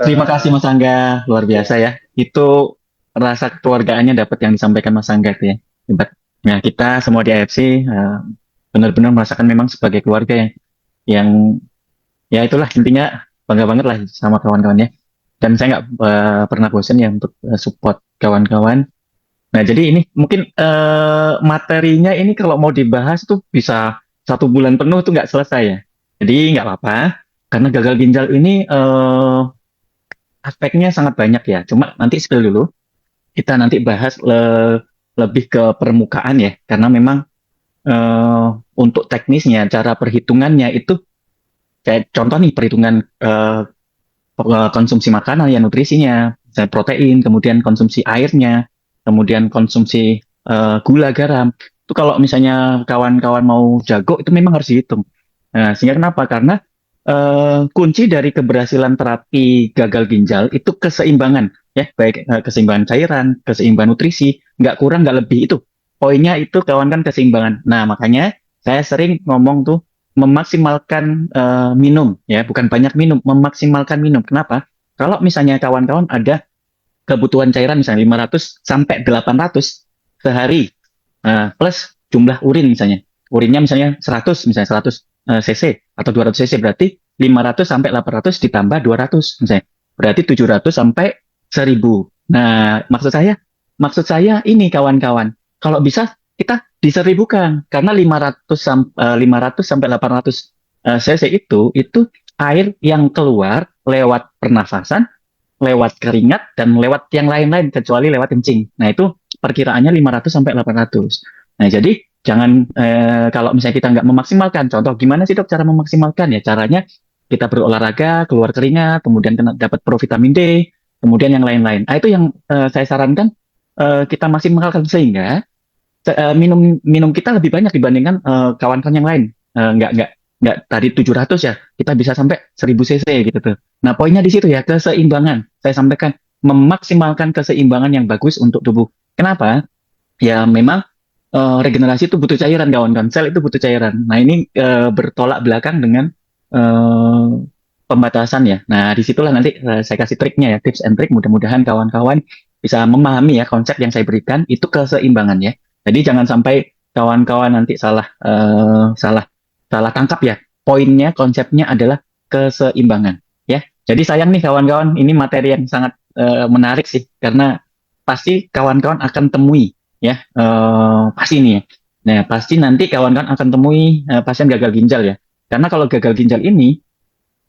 Terima kasih Mas Angga, luar biasa ya. Itu rasa kekeluargaannya dapat yang disampaikan Mas Angga itu ya. Hebat. Nah, kita semua di AFC benar-benar merasakan memang sebagai keluarga yang ya itulah intinya bangga banget lah sama kawan-kawannya. Dan saya nggak pernah bosan ya untuk support kawan-kawan. Nah, jadi ini mungkin materinya ini kalau mau dibahas tuh bisa 1 bulan penuh tuh nggak selesai ya. Jadi nggak apa-apa, karena gagal ginjal ini aspeknya sangat banyak ya. Cuma nanti spill dulu, kita nanti bahas lebih ke permukaan ya, karena memang eh, untuk teknisnya, cara perhitungannya itu kayak contoh nih perhitungan konsumsi makanan ya nutrisinya, misalnya protein, kemudian konsumsi airnya, kemudian konsumsi gula, garam. Itu kalau misalnya kawan-kawan mau jago itu memang harus dihitung. Nah, sehingga kenapa? Karena kunci dari keberhasilan terapi gagal ginjal itu keseimbangan, ya, baik keseimbangan cairan, keseimbangan nutrisi, nggak kurang, nggak lebih itu. Poinnya itu kawan kan keseimbangan. Nah, makanya saya sering ngomong tuh memaksimalkan minum, ya, bukan banyak minum, memaksimalkan minum. Kenapa? Kalau misalnya kawan-kawan ada kebutuhan cairan misalnya 500 sampai 800 sehari, plus jumlah urin misalnya. Urinnya misalnya 100, misalnya 100 cc atau 200 cc, berarti 500 sampai 800 ditambah 200 misalnya. Berarti 700 sampai 1000. Nah, maksud saya ini kawan-kawan, kalau bisa kita diseribukan karena 500 sampai 800 cc itu air yang keluar lewat pernafasan, lewat keringat, dan lewat yang lain-lain kecuali lewat kencing. Nah, itu perkiraannya 500 sampai 800. Nah, jadi jangan kalau misalnya kita nggak memaksimalkan, contoh gimana sih dok cara memaksimalkan ya? Caranya kita berolahraga, keluar keringat, kemudian dapat provitamin D, kemudian yang lain-lain. Nah, itu yang saya sarankan kita maksimalkan sehingga minum minum kita lebih banyak dibandingkan kawan-kawan yang lain. Nggak tadi 700 ya, kita bisa sampai 1000 cc gitu tuh. Nah, poinnya di situ ya, keseimbangan. Saya sampaikan memaksimalkan keseimbangan yang bagus untuk tubuh. Kenapa? Ya memang regenerasi itu butuh cairan kawan-kawan. Sel itu butuh cairan. Nah, ini bertolak belakang dengan eh, pembatasan ya. Nah, disitulah nanti saya kasih triknya ya, tips and trick. Mudah-mudahan kawan-kawan bisa memahami ya konsep yang saya berikan itu keseimbangan ya. Jadi jangan sampai kawan-kawan nanti salah salah tangkap ya. Poinnya, konsepnya adalah keseimbangan ya. Jadi sayang nih kawan-kawan, ini materi yang sangat menarik sih karena pasti kawan-kawan akan temui ya, pasti nih ya. Nah, pasti nanti kawan-kawan akan temui pasien gagal ginjal ya. Karena kalau gagal ginjal ini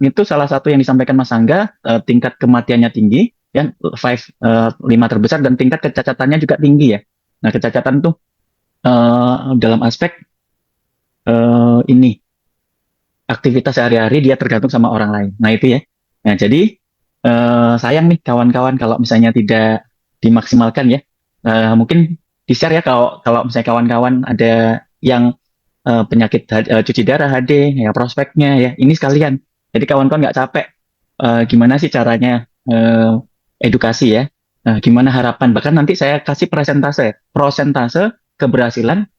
itu salah satu yang disampaikan Mas Angga, tingkat kematiannya tinggi, ya, 5 terbesar, dan tingkat kecacatannya juga tinggi ya. Nah, kecacatan tuh dalam aspek ini aktivitas sehari-hari dia tergantung sama orang lain. Nah, itu ya. Nah, jadi sayang nih kawan-kawan kalau misalnya tidak dimaksimalkan ya. Mungkin di-share ya kalau kalau misalnya kawan-kawan ada yang penyakit cuci darah HD ya, prospeknya ya. Ini sekalian. Jadi kawan-kawan nggak capek. Gimana sih caranya edukasi ya? Gimana harapan? Bahkan nanti saya kasih prosentase keberhasilan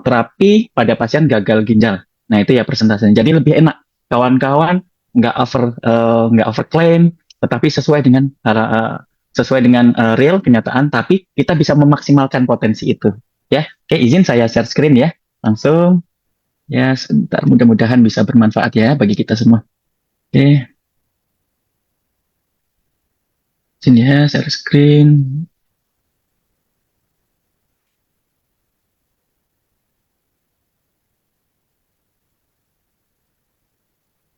terapi pada pasien gagal ginjal. Nah, itu ya persentasenya. Jadi lebih enak. Kawan-kawan nggak overclaim, tetapi sesuai dengan real kenyataan. Tapi kita bisa memaksimalkan potensi itu. Ya, oke, izin saya share screen ya. Langsung ya, sebentar, mudah-mudahan bisa bermanfaat ya bagi kita semua. Oke, sini ya share screen.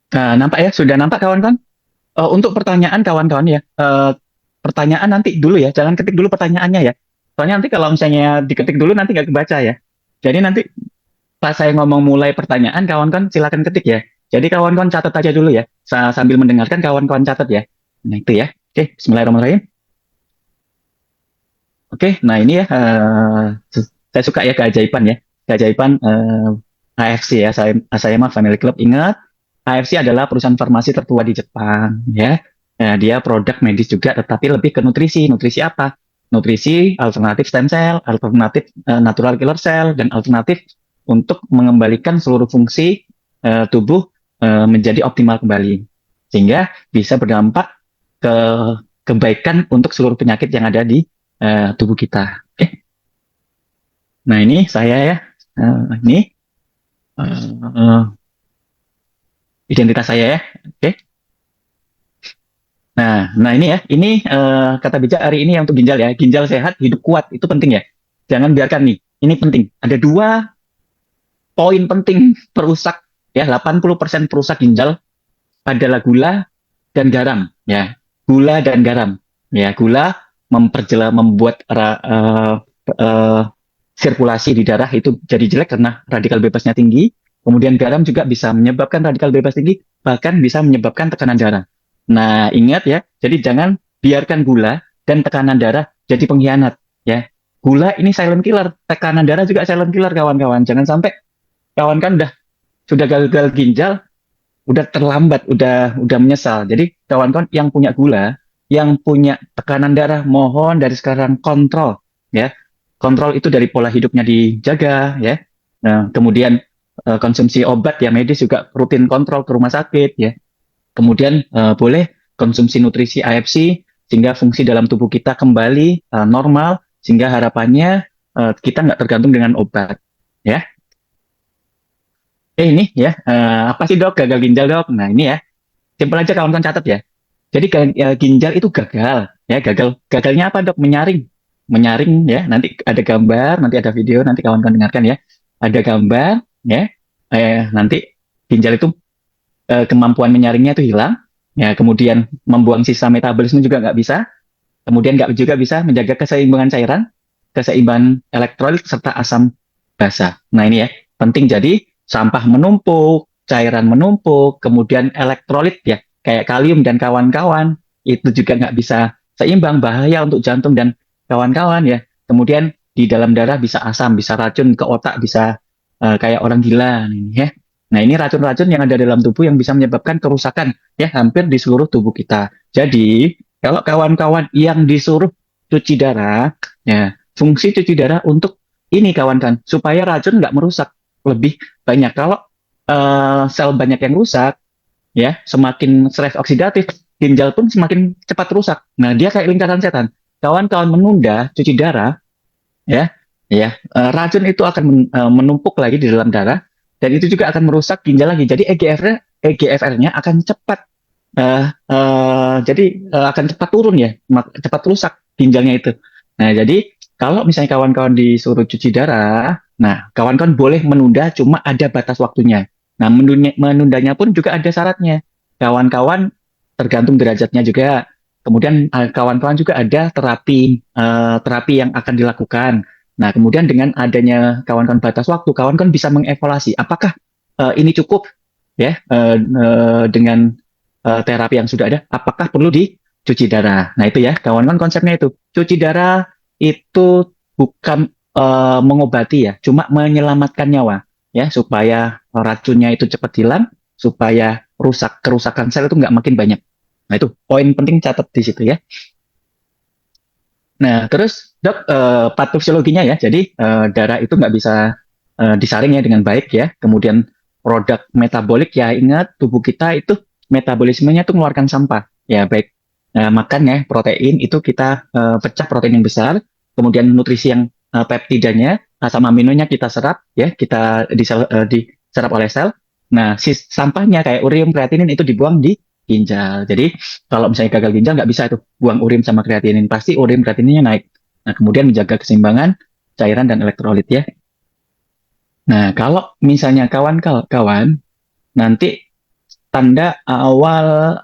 Nah, nampak ya? Sudah nampak kawan-kawan? Untuk pertanyaan kawan-kawan ya, pertanyaan nanti dulu ya, jangan ketik dulu pertanyaannya ya. Soalnya nanti kalau misalnya diketik dulu nanti nggak kebaca ya. Jadi nanti pas saya ngomong mulai pertanyaan, kawan-kawan silakan ketik ya. Jadi kawan-kawan catat aja dulu ya, sambil mendengarkan kawan-kawan catat ya. Nah itu ya. Oke, Bismillahirrahmanirrahim. Oke, nah ini ya, saya suka ya keajaiban ya. Keajaiban AFC ya, saya mah Family Club. Ingat, AFC adalah perusahaan farmasi tertua di Jepang ya. Dia produk medis juga, tetapi lebih ke nutrisi. Nutrisi apa? Nutrisi alternatif stem cell, alternatif natural killer cell, dan alternatif untuk mengembalikan seluruh fungsi tubuh menjadi optimal kembali. Sehingga bisa berdampak ke kebaikan untuk seluruh penyakit yang ada di tubuh kita. Oke. Nah, ini saya ya. Ini eh, identitas saya ya. Oke. Nah ini ya. Ini kata bijak hari ini yang untuk ginjal ya. Ginjal sehat, hidup kuat. Itu penting ya. Jangan biarkan nih. Ini penting. Ada dua poin penting perusak ya. 80% perusak ginjal adalah gula dan garam ya. Gula dan garam ya. Gula membuat uh, sirkulasi di darah itu jadi jelek karena radikal bebasnya tinggi. Kemudian garam juga bisa menyebabkan radikal bebas tinggi, bahkan bisa menyebabkan tekanan darah. Nah, ingat ya, jadi jangan biarkan gula dan tekanan darah jadi pengkhianat ya. Gula ini silent killer, tekanan darah juga silent killer kawan-kawan. Jangan sampai kawan kan sudah gagal ginjal, udah terlambat, udah menyesal. Jadi kawan-kawan yang punya gula, yang punya tekanan darah, mohon dari sekarang kontrol ya. Kontrol itu dari pola hidupnya dijaga ya. Nah, kemudian konsumsi obat ya medis juga rutin kontrol ke rumah sakit ya. Kemudian boleh konsumsi nutrisi AFC sehingga fungsi dalam tubuh kita kembali normal sehingga harapannya kita nggak tergantung dengan obat ya. Ini ya, apa sih dok gagal ginjal dok? Nah ini ya, simpel aja kawan-kawan catat ya. Jadi ginjal itu gagal, ya gagal. Gagalnya apa dok? Menyaring, menyaring ya. Nanti ada gambar, nanti ada video, nanti kawan-kawan dengarkan ya. Ada gambar, ya. Nanti ginjal itu kemampuan menyaringnya itu hilang. Ya, kemudian membuang sisa metabolisme juga nggak bisa. Kemudian nggak juga bisa menjaga keseimbangan cairan, keseimbangan elektrolit serta asam basa. Nah ini ya, penting jadi sampah menumpuk, cairan menumpuk, kemudian elektrolit ya, kayak kalium dan kawan-kawan, itu juga nggak bisa seimbang, bahaya untuk jantung dan kawan-kawan ya. Kemudian di dalam darah bisa asam, bisa racun, ke otak bisa kayak orang gila nih ya. Nah ini racun-racun yang ada dalam tubuh yang bisa menyebabkan kerusakan ya hampir di seluruh tubuh kita. Jadi kalau kawan-kawan yang disuruh cuci darah, ya fungsi cuci darah untuk ini kawan-kawan supaya racun nggak merusak lebih banyak. Kalau sel banyak yang rusak, ya semakin stres oksidatif, ginjal pun semakin cepat rusak. Nah dia kayak lingkaran setan. Kawan-kawan menunda cuci darah, ya, ya racun itu akan menumpuk lagi di dalam darah dan itu juga akan merusak ginjal lagi. Jadi EGFR-nya akan cepat jadi akan cepat turun ya, cepat rusak ginjalnya itu. Nah, jadi kalau misalnya kawan-kawan disuruh cuci darah, nah kawan-kawan boleh menunda, cuma ada batas waktunya. Nah, menundanya pun juga ada syaratnya. Kawan-kawan tergantung derajatnya juga. Kemudian kawan-kawan juga ada terapi yang akan dilakukan. Nah, kemudian dengan adanya kawan-kawan batas waktu, kawan-kawan bisa mengevaluasi apakah ini cukup ya dengan terapi yang sudah ada, apakah perlu dicuci darah? Nah itu ya, kawan-kawan konsepnya itu. Cuci darah itu bukan mengobati ya, cuma menyelamatkan nyawa ya, supaya racunnya itu cepat hilang, supaya kerusakan sel itu nggak makin banyak. Nah itu poin penting catat di situ ya. Nah terus dok, patofisiologinya ya, jadi darah itu nggak bisa disaring ya dengan baik ya. Kemudian produk metabolik ya, ingat tubuh kita itu metabolismenya tuh mengeluarkan sampah ya, baik makan ya protein itu kita pecah protein yang besar, kemudian nutrisi yang peptidanya, asam aminonya kita serap ya, kita diserap oleh sel. Nah sampahnya kayak ureum kreatinin itu dibuang di ginjal. Jadi kalau misalnya gagal ginjal nggak bisa itu buang urin sama kreatinin, pasti urin kreatininnya naik. Nah kemudian menjaga keseimbangan cairan dan elektrolit ya. Nah, kalau misalnya kawan-kawan nanti tanda awal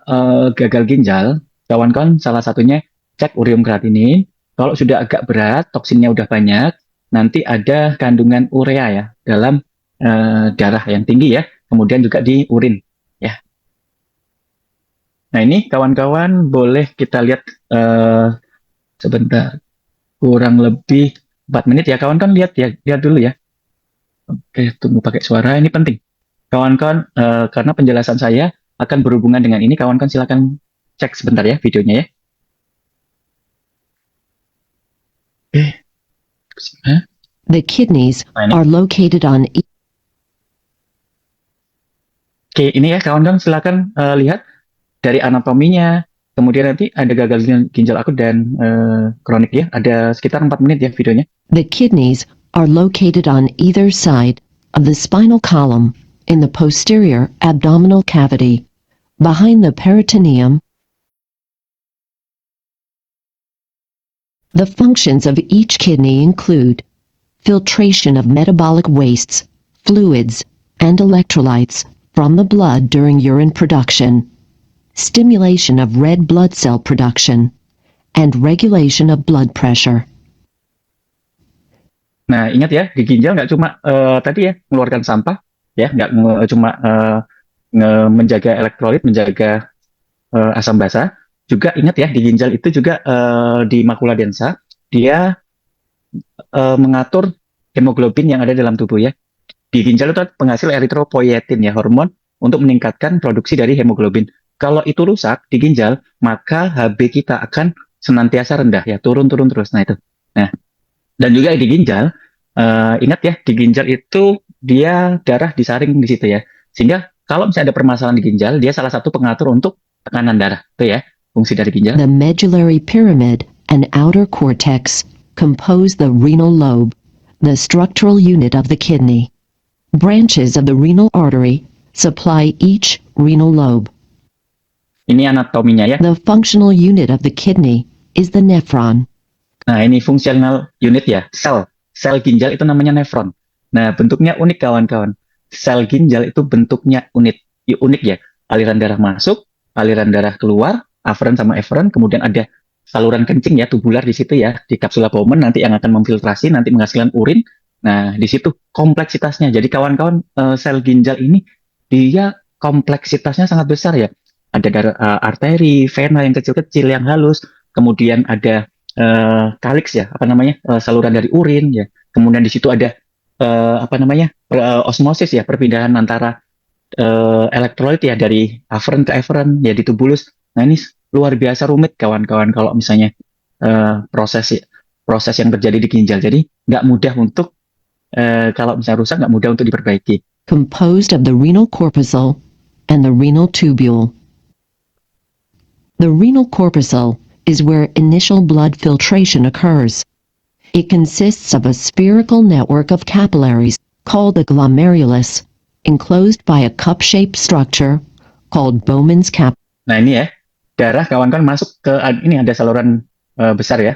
gagal ginjal, kawan-kawan salah satunya cek ureum kreatinin. Kalau sudah agak berat, toksinnya udah banyak, nanti ada kandungan urea ya dalam darah yang tinggi ya, kemudian juga di urin ya. Nah, ini kawan-kawan boleh kita lihat sebentar, kurang lebih 4 menit ya, kawan-kawan lihat ya, lihat dulu ya. Oke, tunggu pakai suara, ini penting. Kawan-kawan, karena penjelasan saya akan berhubungan dengan ini, kawan-kawan silakan cek sebentar ya videonya ya. Oke, The kidneys nah, ini. are located on Oke, ini ya kawan-kawan silakan lihat dari anatominya, kemudian nanti ada gagal ginjal akut dan kronik ya. Ada sekitar 4 menit ya videonya. The kidneys are located on either side of the spinal column in the posterior abdominal cavity, behind the peritoneum. The functions of each kidney include filtration of metabolic wastes, fluids, and electrolytes from the blood during urine production, stimulation of red blood cell production, and regulation of blood pressure. Nah, ingat ya, di ginjal nggak cuma tadi ya mengeluarkan sampah, ya nggak cuma menjaga elektrolit, menjaga asam basa. Juga ingat ya, di ginjal itu juga di makula densa, dia mengatur hemoglobin yang ada dalam tubuh ya. Di ginjal itu penghasil eritropoietin ya, hormon untuk meningkatkan produksi dari hemoglobin. Kalau itu rusak di ginjal, maka HB kita akan senantiasa rendah ya, turun-turun terus. Nah itu. Nah, dan juga di ginjal, ingat ya, di ginjal itu dia darah disaring di situ ya. Sehingga kalau misalnya ada permasalahan di ginjal, dia salah satu pengatur untuk tekanan darah. Itu ya, fungsi dari ginjal. The medullary pyramid and outer cortex compose the renal lobe, the structural unit of the kidney. Branches of the renal artery supply each renal lobe. Ini anatominya ya. The functional unit of the kidney is the nephron. Nah, ini fungsional unit ya, sel. Sel ginjal itu namanya nefron. Nah, bentuknya unik kawan-kawan. Sel ginjal itu bentuknya unik ya. Aliran darah masuk, aliran darah keluar, aferen sama eferen, kemudian ada saluran kencing ya, tubular di situ ya, di kapsula Bowman nanti yang akan memfiltrasi, nanti menghasilkan urin. Nah, di situ kompleksitasnya. Jadi kawan-kawan, sel ginjal ini dia kompleksitasnya sangat besar ya. Ada darah, arteri, vena yang kecil-kecil, yang halus, kemudian ada kaliks ya, apa namanya, saluran dari urin ya. Kemudian di situ ada apa namanya, osmosis ya, perpindahan antara elektrolit ya dari aferen ke eferen ya di tubulus. Nah ini luar biasa rumit kawan-kawan kalau misalnya proses yang terjadi di ginjal. Jadi nggak mudah untuk kalau misalnya rusak nggak mudah untuk diperbaiki. Composed of the renal corpuscle and the renal tubule. The renal corpuscle is where initial blood filtration occurs. It consists of a spherical network of capillaries called the glomerulus, enclosed by a cup-shaped structure called Bowman's cap. Nah ini ya, darah kawan-kawan masuk ke, ini ada saluran besar ya,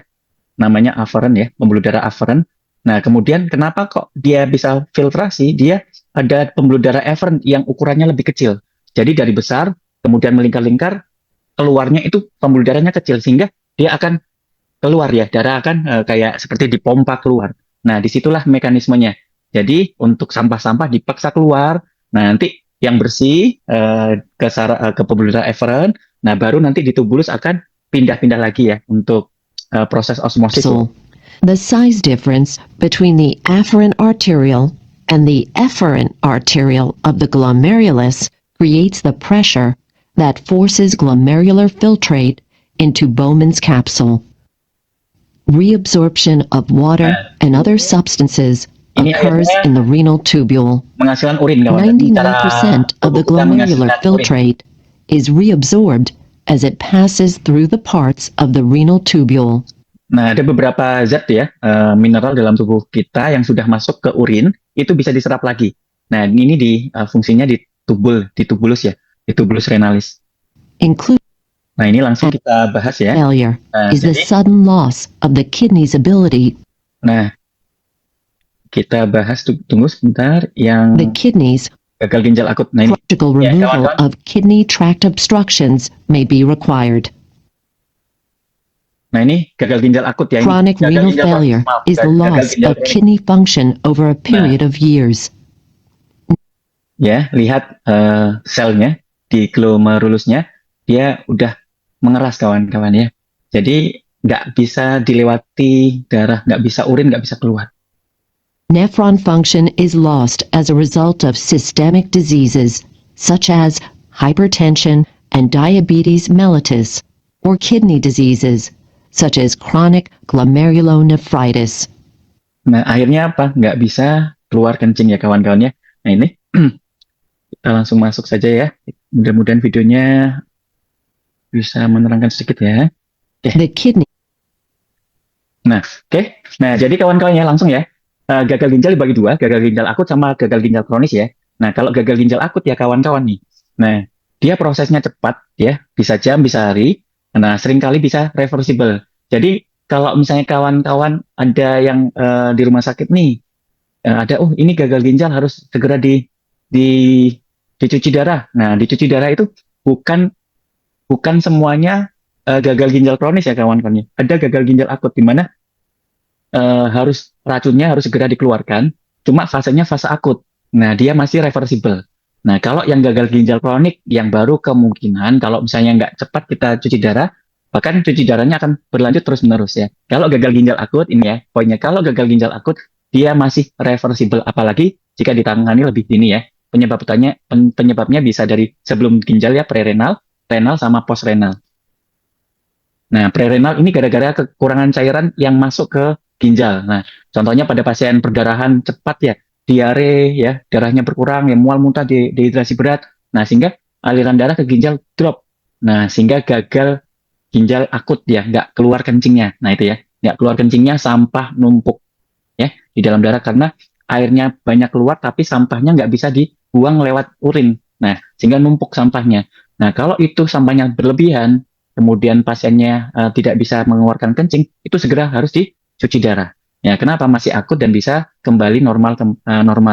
namanya aferen ya, pembuluh darah aferen. Nah kemudian kenapa kok dia bisa filtrasi? Dia ada pembuluh darah eferen yang ukurannya lebih kecil. Jadi dari besar, kemudian melingkar-lingkar, keluarnya itu pembuluh darahnya kecil, sehingga dia akan keluar ya, darah akan kayak seperti dipompa keluar. Nah disitulah mekanismenya. Jadi untuk sampah-sampah dipaksa keluar. Nah nanti yang bersih ke pembuluh darah eferen. Nah baru nanti di tubulus akan pindah-pindah lagi ya untuk proses osmosis. So, the size difference between the afferent arteriole and the efferent arteriole of the glomerulus creates the pressure that forces glomerular filtrate into Bowman's capsule. Reabsorption of water and other substances Ini occurs akhirnya in the renal tubule. menghasilkan urin kawan. 99% of the Tubuh kita glomerular menghasilkan urin. filtrate is reabsorbed as it passes through the parts of the renal tubule. Nah, ada beberapa zat ya, mineral dalam tubuh kita yang sudah masuk ke urin, itu bisa diserap lagi. Nah, ini fungsinya di tubulus ya, di tubulus renalis. Include Nah, ini langsung kita bahas ya. failure Nah, is the jadi, sudden loss of the kidney's ability. nah, kita bahas, tunggu sebentar, yang The kidneys gagal ginjal akut. Nah, ini, surgical ya, removal kawan-kawan. of kidney tract obstructions may be required. Nah, ini gagal ginjal akut ya. Chronic Gagal renal ginjal failure kronis, maaf, is the gagal loss ginjal of kronis. kidney function over a period of years. Ya, lihat selnya di glomerulusnya, dia udah mengeras kawan-kawan ya. Jadi nggak bisa dilewati darah, nggak bisa urin, nggak bisa keluar. Nephron function is lost as a result of systemic diseases such as hypertension and diabetes mellitus, or kidney diseases such as chronic glomerulonephritis. Nah, akhirnya apa? Nggak bisa keluar kencing ya kawan-kawan ya. Nah ini kita langsung masuk saja ya. Mudah-mudahan videonya bisa menerangkan sedikit ya. The kidney. Nah, oke. Nah, jadi kawan-kawannya langsung ya. Gagal ginjal dibagi dua, gagal ginjal akut sama gagal ginjal kronis ya. Nah, kalau gagal ginjal akut ya kawan-kawan nih. Nah, dia prosesnya cepat ya, bisa jam, bisa hari. Nah, seringkali bisa reversible. Jadi, kalau misalnya kawan-kawan ada yang di rumah sakit nih, ada, oh ini gagal ginjal harus segera di dicuci darah. Nah, dicuci darah itu bukan bukan semuanya gagal ginjal kronis ya kawan-kawan. Ada gagal ginjal akut di mana harus racunnya harus segera dikeluarkan, cuma fasenya fase akut. Nah, dia masih reversible. Nah, kalau yang gagal ginjal kronik, yang baru kemungkinan kalau misalnya nggak cepat kita cuci darah, bahkan cuci darahnya akan berlanjut terus-menerus ya. Kalau gagal ginjal akut, ini ya, poinnya kalau gagal ginjal akut, dia masih reversible, apalagi jika ditangani lebih dini ya. Penyebabnya bisa dari sebelum ginjal ya, prerenal, renal, sama postrenal. Nah, prerenal ini gara-gara kekurangan cairan yang masuk ke ginjal. Nah, contohnya pada pasien perdarahan cepat ya, diare ya, darahnya berkurang, ya mual muntah, dehidrasi berat. Nah, sehingga aliran darah ke ginjal drop. Nah, sehingga gagal ginjal akut ya, nggak keluar kencingnya. Nah, itu ya, nggak keluar kencingnya, sampah numpuk ya di dalam darah karena airnya banyak keluar tapi sampahnya nggak bisa dibuang lewat urin. Nah, sehingga numpuk sampahnya. Nah, kalau itu sampahnya berlebihan, kemudian pasiennya tidak bisa mengeluarkan kencing, itu segera harus dicuci darah. Ya, kenapa masih akut dan bisa kembali normal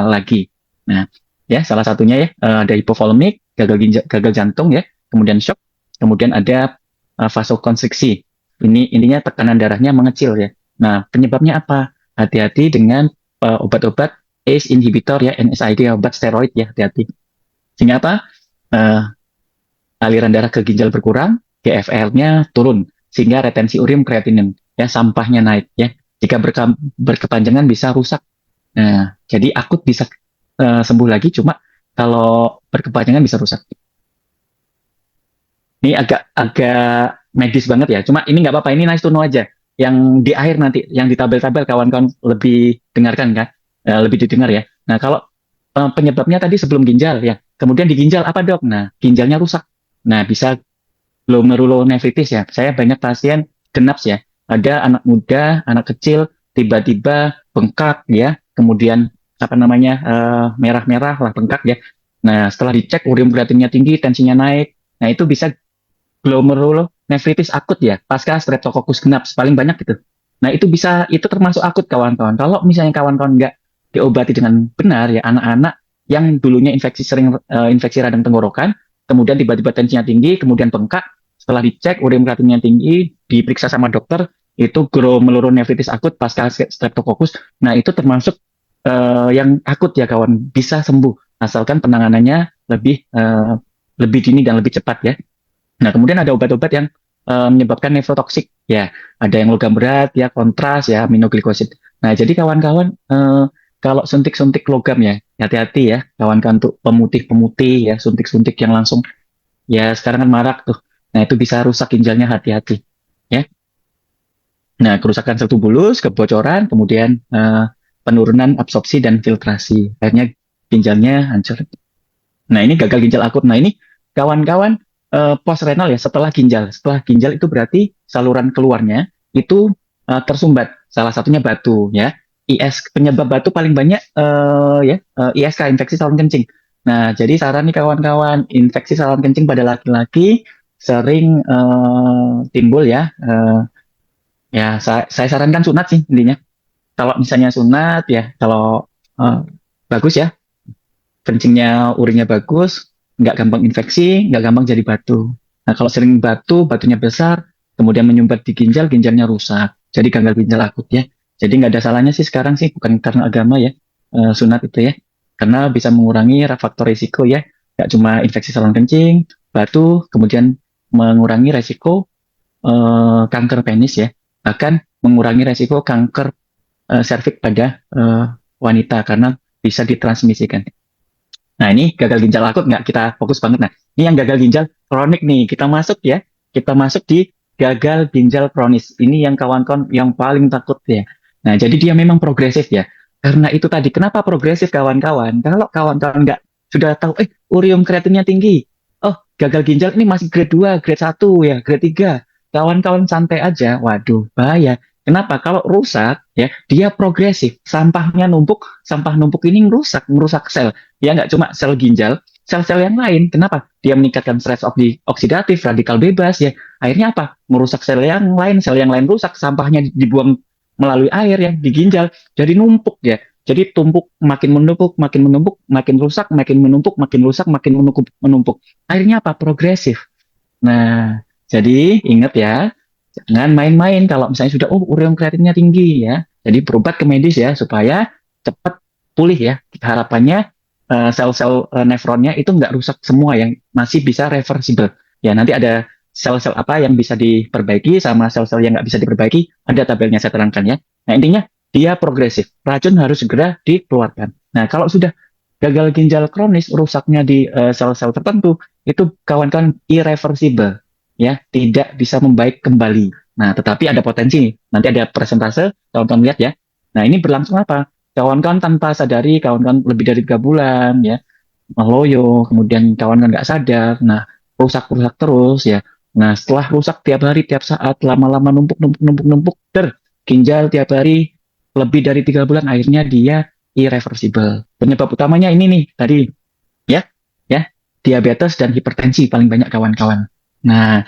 lagi. Nah, ya salah satunya ya ada hipovolemik, gagal jantung ya, kemudian shock, kemudian ada vasokonstriksi. Ini intinya tekanan darahnya mengecil ya. Nah, penyebabnya apa? Hati-hati dengan obat-obat ACE inhibitor ya, NSAID, obat steroid ya, hati-hati. Sehingga apa? Eh, aliran darah ke ginjal berkurang, GFR-nya turun, sehingga retensi urin kreatinin, ya sampahnya naik ya. Jika berkepanjangan bisa rusak. Nah, jadi akut bisa sembuh lagi, cuma kalau berkepanjangan bisa rusak. Ini agak agak medis banget ya. Cuma ini nggak apa-apa, ini nice to know aja. Yang di akhir nanti, yang di tabel-tabel kawan-kawan lebih dengarkan kan, lebih didengar ya. Nah kalau penyebabnya tadi sebelum ginjal ya, kemudian di ginjal apa dok? Nah ginjalnya rusak. Nah bisa glomerulonefritis ya. Saya banyak pasien genaps ya. Ada anak muda, anak kecil, tiba-tiba bengkak ya, kemudian apa namanya merah-merah lah bengkak ya. Nah setelah dicek urin kreatinnya tinggi, tensinya naik. Nah itu bisa glomerulonefritis akut ya, pasca Streptococcus genap paling banyak gitu. Nah itu bisa, itu termasuk akut kawan-kawan. Kalau misalnya kawan-kawan nggak diobati dengan benar ya, anak-anak yang dulunya infeksi radang tenggorokan, kemudian tiba-tiba tensinya tinggi, kemudian bengkak, setelah dicek urin kreatinnya tinggi, diperiksa sama dokter, itu glomerulonefritis akut pasca Streptococcus. Nah itu termasuk yang akut ya kawan, bisa sembuh asalkan penanganannya lebih dini dan lebih cepat ya. Nah, kemudian ada obat-obat yang menyebabkan nefrotoksik, ya. Ada yang logam berat, ya, kontras, ya, aminoglykosid. Nah, jadi kawan-kawan, kalau suntik-suntik logam ya, hati-hati ya, kawan-kawan untuk pemutih-pemutih, ya, suntik-suntik yang langsung, ya, sekarang kan marak tuh. Nah, itu bisa rusak ginjalnya, hati-hati, ya. Nah, kerusakan sel tubulus, kebocoran, kemudian penurunan absorpsi dan filtrasi. Akhirnya ginjalnya hancur. Nah, ini gagal ginjal akut. Nah, ini kawan-kawan postrenal ya, setelah ginjal. Setelah ginjal itu berarti saluran keluarnya itu tersumbat. Salah satunya batu ya. Penyebab batu paling banyak ISK, infeksi saluran kencing. Nah, jadi saran nih kawan-kawan, infeksi saluran kencing pada laki-laki sering timbul ya. Ya, saya sarankan sunat sih intinya. Kalau misalnya sunat ya, kalau eh, bagus ya, kencingnya urinnya bagus, nggak gampang infeksi, nggak gampang jadi batu. Nah, kalau sering batu, batunya besar, kemudian menyumbat di ginjal, ginjalnya rusak. Jadi gagal ginjal akut ya. Jadi nggak ada salahnya sih sekarang sih, bukan karena agama ya, sunat itu ya. Karena bisa mengurangi faktor risiko ya. Nggak cuma infeksi saluran kencing, batu, kemudian mengurangi resiko kanker penis ya. Bahkan mengurangi resiko kanker serviks pada wanita karena bisa ditransmisikan. Nah, ini gagal ginjal akut nggak kita fokus banget. Nah, ini yang gagal ginjal kronik nih. Kita masuk ya. Kita masuk di gagal ginjal kronis. Ini yang kawan-kawan yang paling takut ya. Nah, jadi dia memang progresif ya. Karena itu tadi, kenapa progresif kawan-kawan? Kalau kawan-kawan nggak sudah tahu, urium kreatinnya tinggi. oh gagal ginjal ini masih grade 2, grade 1 ya, grade 3. Kawan-kawan santai aja. Waduh, bahaya. Kenapa? Kalau rusak ya, dia progresif. Sampah numpuk ini merusak sel. Ya nggak cuma sel ginjal, sel-sel yang lain. Kenapa? Dia meningkatkan stres oksidatif, radikal bebas ya. Akhirnya apa? Merusak sel yang lain rusak, sampahnya dibuang melalui air ya di ginjal. Jadi numpuk ya. Jadi tumpuk, makin menumpuk, makin menumpuk, makin rusak, makin menumpuk, makin rusak, makin menumpuk, menumpuk. Akhirnya apa? Progresif. Nah, jadi ingat ya, jangan main-main kalau misalnya sudah, ureum kreatinnya tinggi ya. Jadi berobat ke medis ya, supaya cepat pulih ya. Harapannya sel-sel nefronnya itu nggak rusak semua, yang masih bisa reversible. Ya, nanti ada sel-sel apa yang bisa diperbaiki sama sel-sel yang nggak bisa diperbaiki, ada tabelnya saya terangkan ya. Nah, intinya dia progresif. Racun harus segera dikeluarkan. Nah, kalau sudah gagal ginjal kronis, rusaknya di sel-sel tertentu, itu kawan-kawan irreversible, ya, tidak bisa membaik kembali. Nah, tetapi ada potensi nih. Nanti ada persentase, kawan-kawan lihat ya. Nah, ini berlangsung apa? Kawan-kawan tanpa sadari, kawan-kawan lebih dari 3 bulan, ya, meloyo, kemudian kawan-kawan nggak sadar. Nah, rusak-rusak terus, ya. Nah, setelah rusak tiap hari, tiap saat, lama-lama numpuk, numpuk, numpuk, numpuk, ginjal tiap hari, lebih dari 3 bulan, akhirnya dia irreversible. Penyebab utamanya ini nih, tadi, ya, ya, diabetes dan hipertensi paling banyak kawan-kawan. Nah,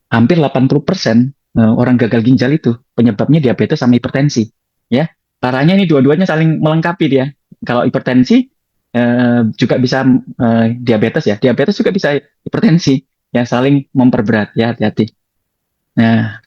hampir 80% orang gagal ginjal itu penyebabnya diabetes sama hipertensi. Ya, parahnya ini dua-duanya saling melengkapi dia. Kalau hipertensi juga bisa diabetes ya. Diabetes juga bisa hipertensi. Ya, saling memperberat ya, hati-hati. Nah,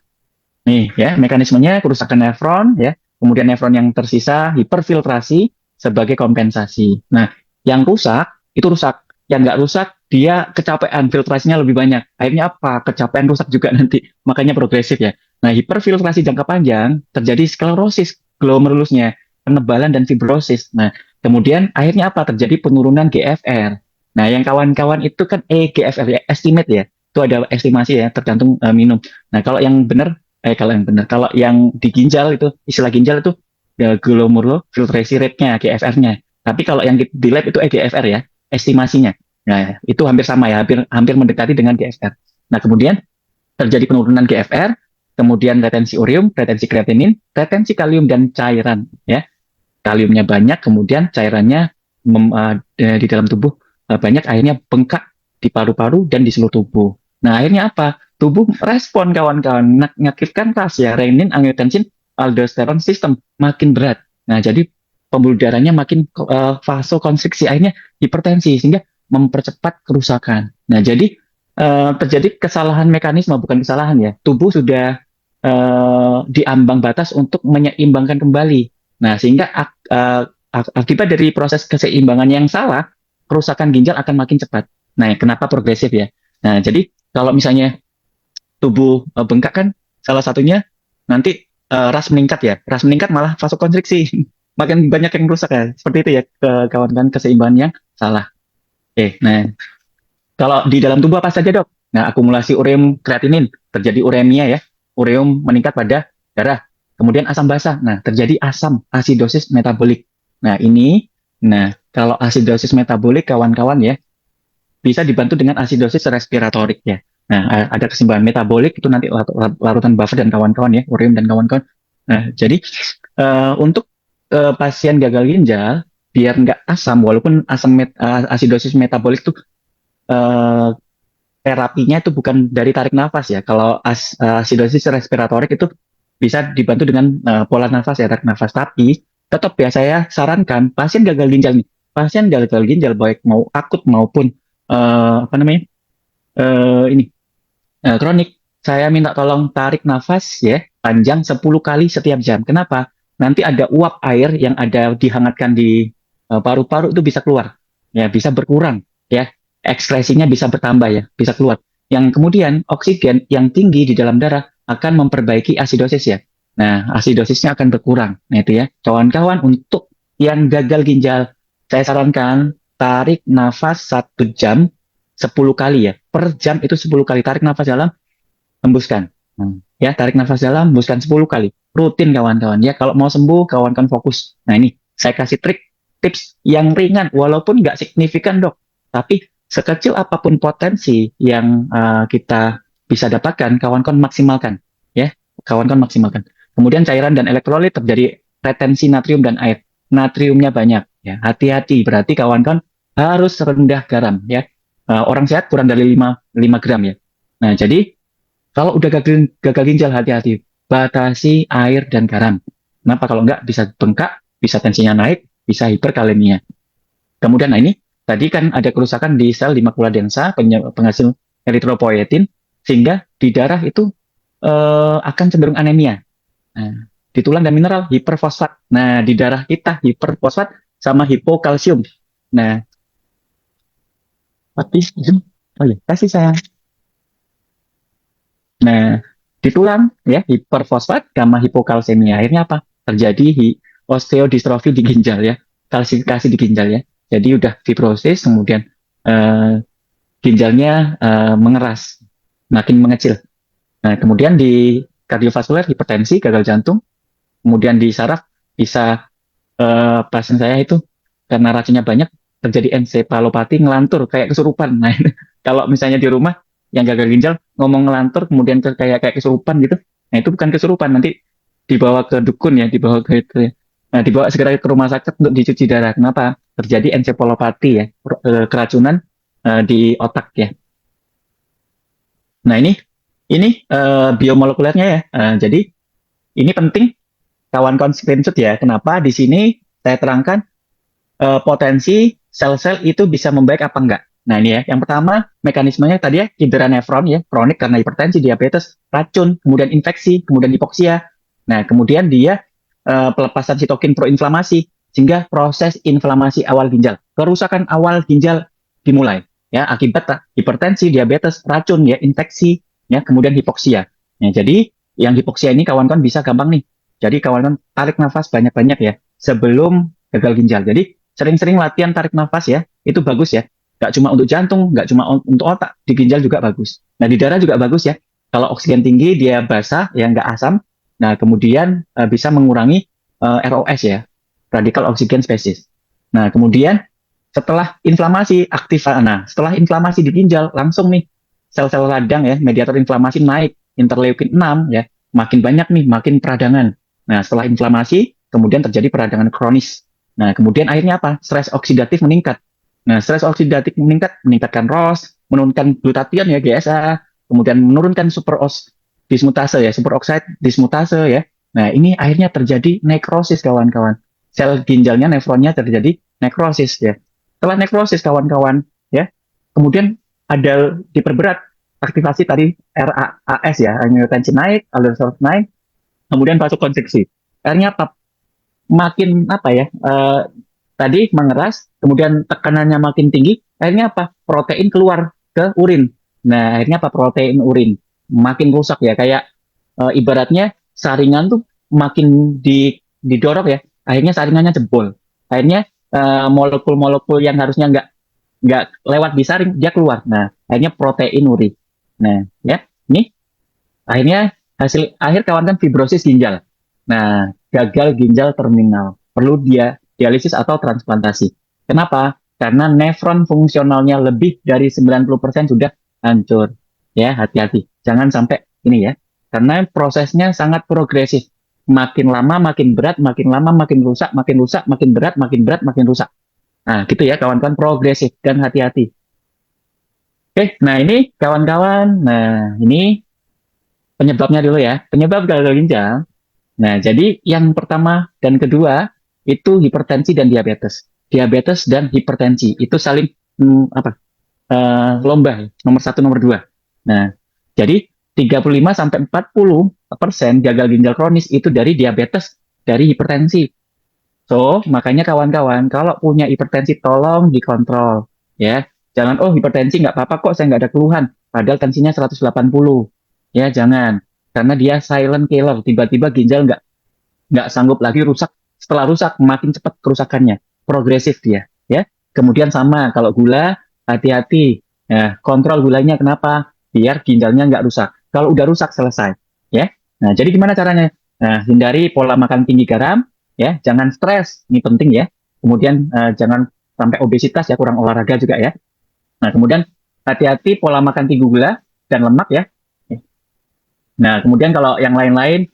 nih ya mekanismenya kerusakan nefron ya. Kemudian nefron yang tersisa hiperfiltrasi sebagai kompensasi. Nah, yang rusak itu rusak. Yang nggak rusak dia kecapean, filtrasinya lebih banyak. Akhirnya apa? Kecapean rusak juga nanti. Makanya progresif ya. Nah, hiperfiltrasi jangka panjang terjadi sklerosis glomerulusnya, penebalan dan fibrosis. Nah, kemudian akhirnya apa? Terjadi penurunan GFR. Nah, yang kawan-kawan itu kan GFR ya, estimate ya. Itu ada estimasi ya, tergantung minum. Nah, kalau yang di ginjal itu, istilah ginjal itu ya, glomerular filtrate rate-nya, GFR-nya. Tapi kalau yang di lab itu EGFR ya, estimasinya. Nah, itu hampir sama ya, hampir mendekati dengan GFR. Nah, kemudian terjadi penurunan GFR, kemudian retensi ureum, retensi kreatinin, retensi kalium dan cairan ya. Kaliumnya banyak, kemudian cairannya di dalam tubuh banyak, akhirnya bengkak di paru-paru dan di seluruh tubuh. Nah, akhirnya apa? Tubuh respon kawan-kawan, mengaktifkan ras ya, renin, angiotensin, aldosteron sistem makin berat. Nah, jadi pembuluh darahnya makin vasokonstriksi, akhirnya hipertensi sehingga mempercepat kerusakan. Nah, jadi terjadi kesalahan mekanisme, bukan kesalahan ya. Tubuh sudah di ambang batas untuk menyeimbangkan kembali. Nah, sehingga akibat dari proses keseimbangan yang salah, kerusakan ginjal akan makin cepat. Nah, kenapa progresif ya? Nah, jadi kalau misalnya tubuh bengkak kan salah satunya nanti ras meningkat ya. Ras meningkat malah vasokonstriksi. Makin banyak yang rusak ya. Seperti itu ya kawan-kawan, keseimbangan yang salah. Oke, nah kalau di dalam tubuh apa saja dok? Nah, akumulasi ureum kreatinin, terjadi uremia ya. Ureum meningkat pada darah. Kemudian asam basa. Nah, terjadi asidosis metabolik. Nah, kalau asidosis metabolik kawan-kawan ya, bisa dibantu dengan asidosis respiratorik ya. Nah, ada keseimbangan metabolik itu nanti larutan buffer dan kawan-kawan ya, ureum dan kawan-kawan. Nah, jadi untuk pasien gagal ginjal, biar nggak asam, walaupun asidosis metabolik itu eh, terapinya itu bukan dari tarik nafas ya. Kalau asidosis respiratorik itu bisa dibantu dengan pola nafas ya, tarik nafas. Tapi tetap ya saya sarankan pasien gagal ginjal baik mau akut maupun apa namanya ini kronik, saya minta tolong tarik nafas ya panjang 10 kali setiap jam. Kenapa? Nanti ada uap air yang ada dihangatkan di paru-paru itu bisa keluar, ya bisa berkurang, ya ekskresinya bisa bertambah ya, bisa keluar. Yang kemudian oksigen yang tinggi di dalam darah akan memperbaiki asidosis ya. Nah, asidosisnya akan berkurang. Nah itu ya, kawan-kawan untuk yang gagal ginjal, saya sarankan tarik nafas 1 jam 10 kali ya. Per jam itu 10 kali. Tarik nafas dalam, hembuskan. Ya, tarik nafas dalam, hembuskan 10 kali. Rutin kawan-kawan ya. Kalau mau sembuh, kawan-kawan fokus. Nah ini, saya kasih tips yang ringan, walaupun nggak signifikan dok. Tapi sekecil apapun potensi yang kita bisa dapatkan, kawan-kawan maksimalkan, ya, kawan-kawan maksimalkan. Kemudian cairan dan elektrolit terjadi retensi natrium dan air. Natriumnya banyak, ya. Hati-hati, berarti kawan-kawan harus rendah garam, ya. Orang sehat kurang dari 5 gram, ya. Nah, jadi kalau udah gagal ginjal, hati-hati, batasi air dan garam. Kenapa? Kalau enggak bisa bengkak, bisa tensinya naik, bisa hiperkalemia. Kemudian, nah ini tadi kan ada kerusakan di sel di makula densa penghasil eritropoietin, sehingga di darah itu akan cenderung anemia. Nah, di tulang dan mineral hiperfosfat. Nah, di darah kita hiperfosfat sama hipokalsium. Nah, tapi oh ya, kasih sayang. Nah, di tulang ya hiperfosfat sama hipokalsemia. Akhirnya apa? Terjadi osteodistrofi di ginjal ya, kalsifikasi di ginjal ya. Jadi udah fibrosis, kemudian eh, ginjalnya mengeras, makin mengecil. Nah, kemudian di kardiovaskuler hipertensi, gagal jantung, kemudian di saraf bisa pasien saya itu karena racunnya banyak terjadi ensefalopati ngelantur kayak kesurupan. Nah, kalau misalnya di rumah yang gagal ginjal ngomong ngelantur kemudian kayak kayak kesurupan gitu. Nah, itu bukan kesurupan, nanti dibawa ke dukun ya, dibawa ke itu ya. Nah, dibawa segera ke rumah sakit untuk dicuci darah. Kenapa? Terjadi ensefalopati ya, keracunan di otak ya. Nah, ini biomolekulernya ya. Jadi ini penting kawan-kawan screenshot ya. Kenapa di sini saya terangkan potensi sel-sel itu bisa membaik apa enggak. Nah ini ya, yang pertama mekanismenya tadi ya, cedera nefron ya, kronik karena hipertensi, diabetes, racun, kemudian infeksi, kemudian hipoksia. Nah kemudian dia pelepasan sitokin proinflamasi, sehingga proses inflamasi awal ginjal, kerusakan awal ginjal dimulai ya akibat hipertensi, diabetes, racun ya, infeksi ya, kemudian hipoksia. Nah jadi yang hipoksia ini kawan-kawan bisa gampang nih. Jadi kawan-kawan tarik nafas banyak-banyak ya sebelum gagal ginjal. Jadi sering-sering latihan tarik nafas ya, itu bagus ya. Nggak cuma untuk jantung, nggak cuma untuk otak, di ginjal juga bagus. Nah, di darah juga bagus ya. Kalau oksigen tinggi, dia basah, ya nggak asam. Nah, kemudian bisa mengurangi ROS ya, radikal oksigen species. Nah, kemudian setelah inflamasi aktif, nah setelah inflamasi di ginjal, langsung nih sel-sel radang ya, mediator inflamasi naik, interleukin 6 ya, makin banyak nih, makin peradangan. Nah, setelah inflamasi, kemudian terjadi peradangan kronis. Nah, kemudian akhirnya apa? Stres oksidatif meningkat. Nah, stres oksidatif meningkat, meningkatkan ROS, menurunkan glutathione ya, GSA, kemudian menurunkan superos dismutase ya, superoxide dismutase ya. Nah, ini akhirnya terjadi nekrosis kawan-kawan. Sel ginjalnya, nefronnya terjadi nekrosis ya. Setelah nekrosis kawan-kawan ya, kemudian ada diperberat aktivasi tadi RAS ya, angiotensin naik, aldosterone naik, kemudian vasokonstriksi. Akhirnya apa? Makin apa ya? Tadi mengeras, kemudian tekanannya makin tinggi, akhirnya apa? Protein keluar ke urin. Nah, akhirnya apa? Protein urin makin rusak ya, kayak ibaratnya saringan tuh makin didorong ya, akhirnya saringannya jebol. Akhirnya molekul-molekul yang harusnya nggak lewat di saring, dia keluar. Nah, akhirnya protein urin. Nah, ya, ini akhirnya hasil akhir kawan kan fibrosis ginjal. Nah, gagal ginjal terminal. Perlu dia dialisis atau transplantasi. Kenapa? Karena nefron fungsionalnya lebih dari 90% sudah hancur. Ya, hati-hati. Jangan sampai ini ya. Karena prosesnya sangat progresif. Makin lama makin berat, makin lama makin rusak, makin rusak, makin berat, makin berat, makin rusak. Nah, gitu ya kawan-kawan, progresif dan hati-hati. Oke, nah ini kawan-kawan. Nah, ini penyebabnya dulu ya. Penyebab gagal ginjal. Nah, jadi yang pertama dan kedua itu hipertensi dan diabetes. Diabetes dan hipertensi itu saling lomba ya, nomor satu nomor dua. Nah, jadi 35 sampai 40% gagal ginjal kronis itu dari diabetes, dari hipertensi. So, makanya kawan-kawan kalau punya hipertensi tolong dikontrol ya. Jangan hipertensi nggak apa-apa kok, saya nggak ada keluhan. Padahal tensinya 180. Ya, jangan. Karena dia silent killer, tiba-tiba ginjal nggak sanggup lagi, rusak. Setelah rusak makin cepat kerusakannya, progresif dia ya. Kemudian sama kalau gula, hati-hati ya, kontrol gulanya. Kenapa? Biar ginjalnya nggak rusak. Kalau udah rusak selesai ya. Nah, jadi gimana caranya? Nah, hindari pola makan tinggi garam ya, jangan stres, ini penting ya. Kemudian jangan sampai obesitas ya, kurang olahraga juga ya. Nah, kemudian hati-hati pola makan tinggi gula dan lemak ya. Nah, kemudian kalau yang lain-lain,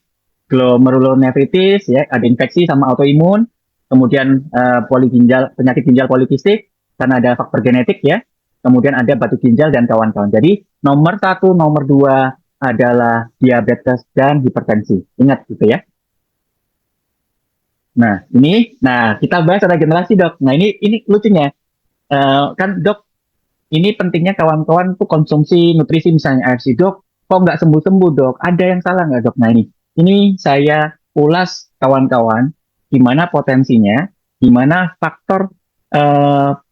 glomerulonefritis ya, ada infeksi sama autoimun, kemudian poliginjal, penyakit ginjal polikistik karena ada faktor genetik ya, kemudian ada batu ginjal dan kawan-kawan. Jadi nomor satu, nomor dua adalah diabetes dan hipertensi. Ingat gitu ya. Nah kita bahas regenerasi dok. Nah ini lucunya. Kan dok, ini pentingnya kawan-kawan tuh konsumsi nutrisi misalnya AFC dok, kok nggak sembuh-sembuh dok? Ada yang salah nggak dok? Nah ini saya ulas kawan-kawan, gimana potensinya, gimana faktor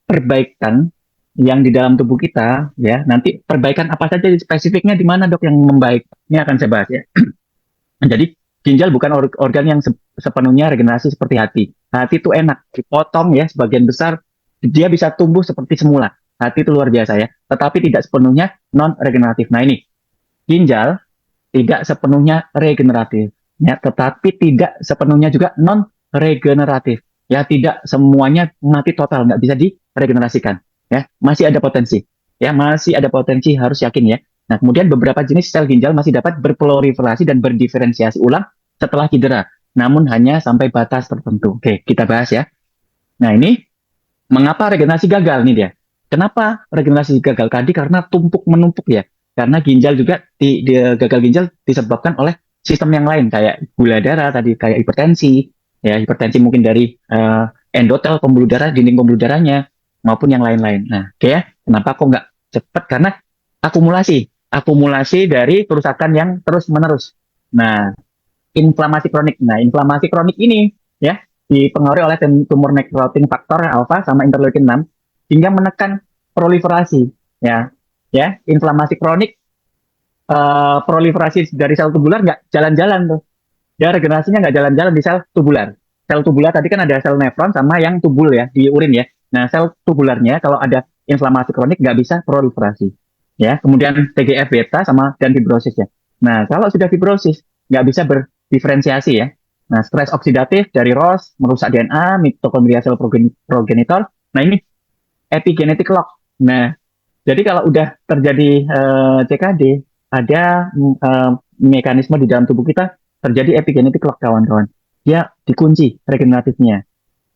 perbaikan yang di dalam tubuh kita, ya. Nanti perbaikan apa saja spesifiknya di mana dok yang membaik? Ini akan saya bahas ya. Jadi ginjal bukan organ yang sepenuhnya regenerasi seperti hati. Hati itu enak, dipotong ya sebagian besar dia bisa tumbuh seperti semula. Hati itu luar biasa ya, tetapi tidak sepenuhnya non regeneratif. Nah ini ginjal tidak sepenuhnya regeneratif, ya, tetapi tidak sepenuhnya juga non regeneratif. Ya, tidak semuanya mati total, nggak bisa diregenerasikan. Ya, masih ada potensi. Ya, masih ada potensi, harus yakin ya. Nah, kemudian beberapa jenis sel ginjal masih dapat berproliferasi dan berdiferensiasi ulang setelah cedera, namun hanya sampai batas tertentu. Oke, kita bahas ya. Nah, ini mengapa regenerasi gagal nih dia? Kenapa regenerasi gagal tadi? Karena tumpuk menumpuk ya. Karena ginjal juga gagal ginjal disebabkan oleh sistem yang lain kayak gula darah tadi, kayak hipertensi, ya hipertensi mungkin dari endotel pembuluh darah, dinding pembuluh darahnya maupun yang lain-lain. Nah, oke ya, kenapa kok nggak cepat? Karena akumulasi dari kerusakan yang terus-menerus. Nah, inflamasi kronik. Nah, inflamasi kronik ini ya dipengaruhi oleh tumor necrotic faktor alfa sama interleukin 6 hingga menekan proliferasi ya. Ya, inflamasi kronik proliferasi dari sel tubular nggak jalan-jalan tuh. Ya, regenerasinya nggak jalan-jalan di sel tubular. Sel tubular tadi kan ada sel nefron sama yang tubul ya di urin ya. Nah, sel tubularnya kalau ada inflamasi kronik nggak bisa proliferasi. Ya, kemudian TGF beta sama dan fibrosis ya. Nah, kalau sudah fibrosis nggak bisa berdiferensiasi ya. Nah, stres oksidatif dari ROS merusak DNA, mitokondria sel progenitor. Nah, ini epigenetic lock. Nah, jadi kalau udah terjadi CKD, ada mekanisme di dalam tubuh kita terjadi epigenetic lock kawan-kawan. Dia dikunci regeneratifnya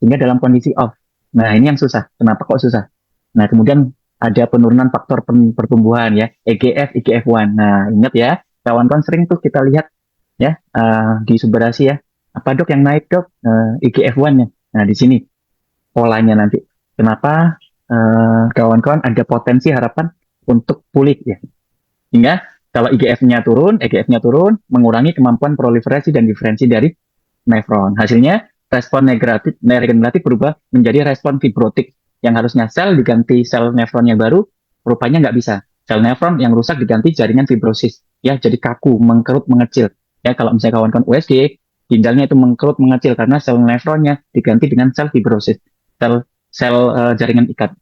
sehingga dalam kondisi off. Nah, ini yang susah. Kenapa kok susah? Nah, kemudian ada penurunan faktor pertumbuhan ya, EGF, IGF-1. Nah, ingat ya, kawan-kawan sering tuh kita lihat ya di subarasi ya. Apa dok yang naik dok? IGF-1-nya. Nah, di sini polanya nanti. Kenapa kawan-kawan ada potensi harapan untuk pulih ya. Hingga kalau EGF-nya turun, mengurangi kemampuan proliferasi dan diferensi dari nefron. Hasilnya respon regeneratif berubah menjadi respon fibrotik yang harusnya sel diganti sel nefron yang baru, rupanya nggak bisa. Sel nefron yang rusak diganti jaringan fibrosis, ya jadi kaku, mengkerut, mengecil. Ya kalau misalnya kawan-kawan USG, ginjalnya itu mengkerut, mengecil karena sel nefronnya diganti dengan sel fibrosis, sel jaringan ikat.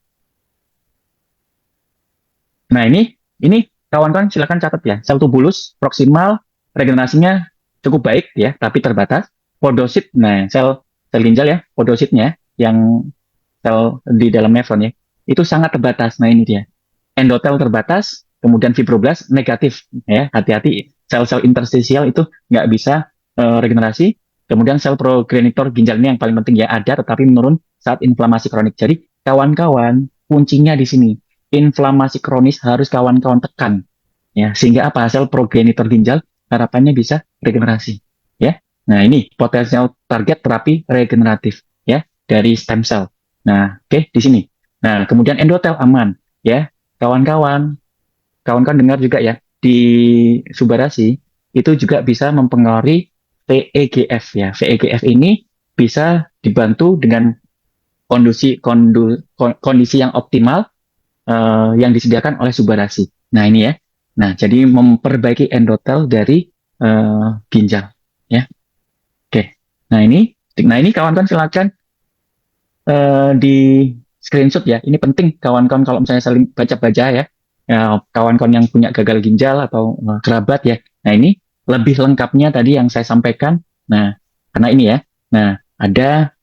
Nah ini kawan-kawan silakan catat ya. Sel tubulus proksimal regenerasinya cukup baik ya, tapi terbatas. Podosit, nah sel ginjal ya, podositnya yang sel di dalam nefron ya, itu sangat terbatas. Nah ini dia. Endotel terbatas, kemudian fibroblast negatif ya, hati-hati. Sel-sel interstisial itu nggak bisa regenerasi. Kemudian sel progenitor ginjal ini yang paling penting ya, ada tetapi menurun saat inflamasi kronik. Jadi kawan-kawan kuncinya di sini inflamasi kronis harus kawan-kawan tekan ya sehingga apa sel progenitor ginjal harapannya bisa regenerasi ya. Nah ini potensial target terapi regeneratif ya dari stem cell. Nah oke, di sini. Nah kemudian endotel aman ya kawan-kawan dengar juga ya di subarasi itu juga bisa mempengaruhi VEGF ya. VEGF ini bisa dibantu dengan kondisi yang optimal yang disediakan oleh subarasi. Nah ini ya. Nah jadi memperbaiki endotel dari ginjal. Ya. Oke. Nah ini kawan-kawan silakan di screenshot ya. Ini penting kawan-kawan kalau misalnya saling baca-baca ya. Kawan-kawan yang punya gagal ginjal atau kerabat ya. Nah ini lebih lengkapnya tadi yang saya sampaikan. Nah karena ini ya. Nah ada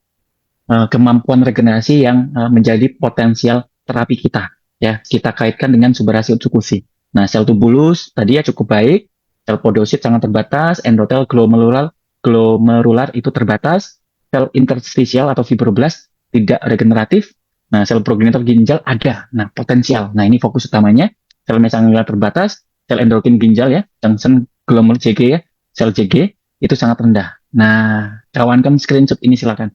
kemampuan regenerasi yang menjadi potensial terapi kita. ya kita kaitkan dengan subarasi utsukushi. Nah, sel tubulus tadi ya cukup baik, sel podosit sangat terbatas, endotel glomerular itu terbatas, sel interstisial atau fibroblast tidak regeneratif. Nah, sel progenitor ginjal ada. Nah, potensial. Nah, ini fokus utamanya. Sel mesangial terbatas, sel endokrin ginjal ya, Johnson glomerul JG ya, sel JG itu sangat rendah. Nah, kawankan screenshot ini silakan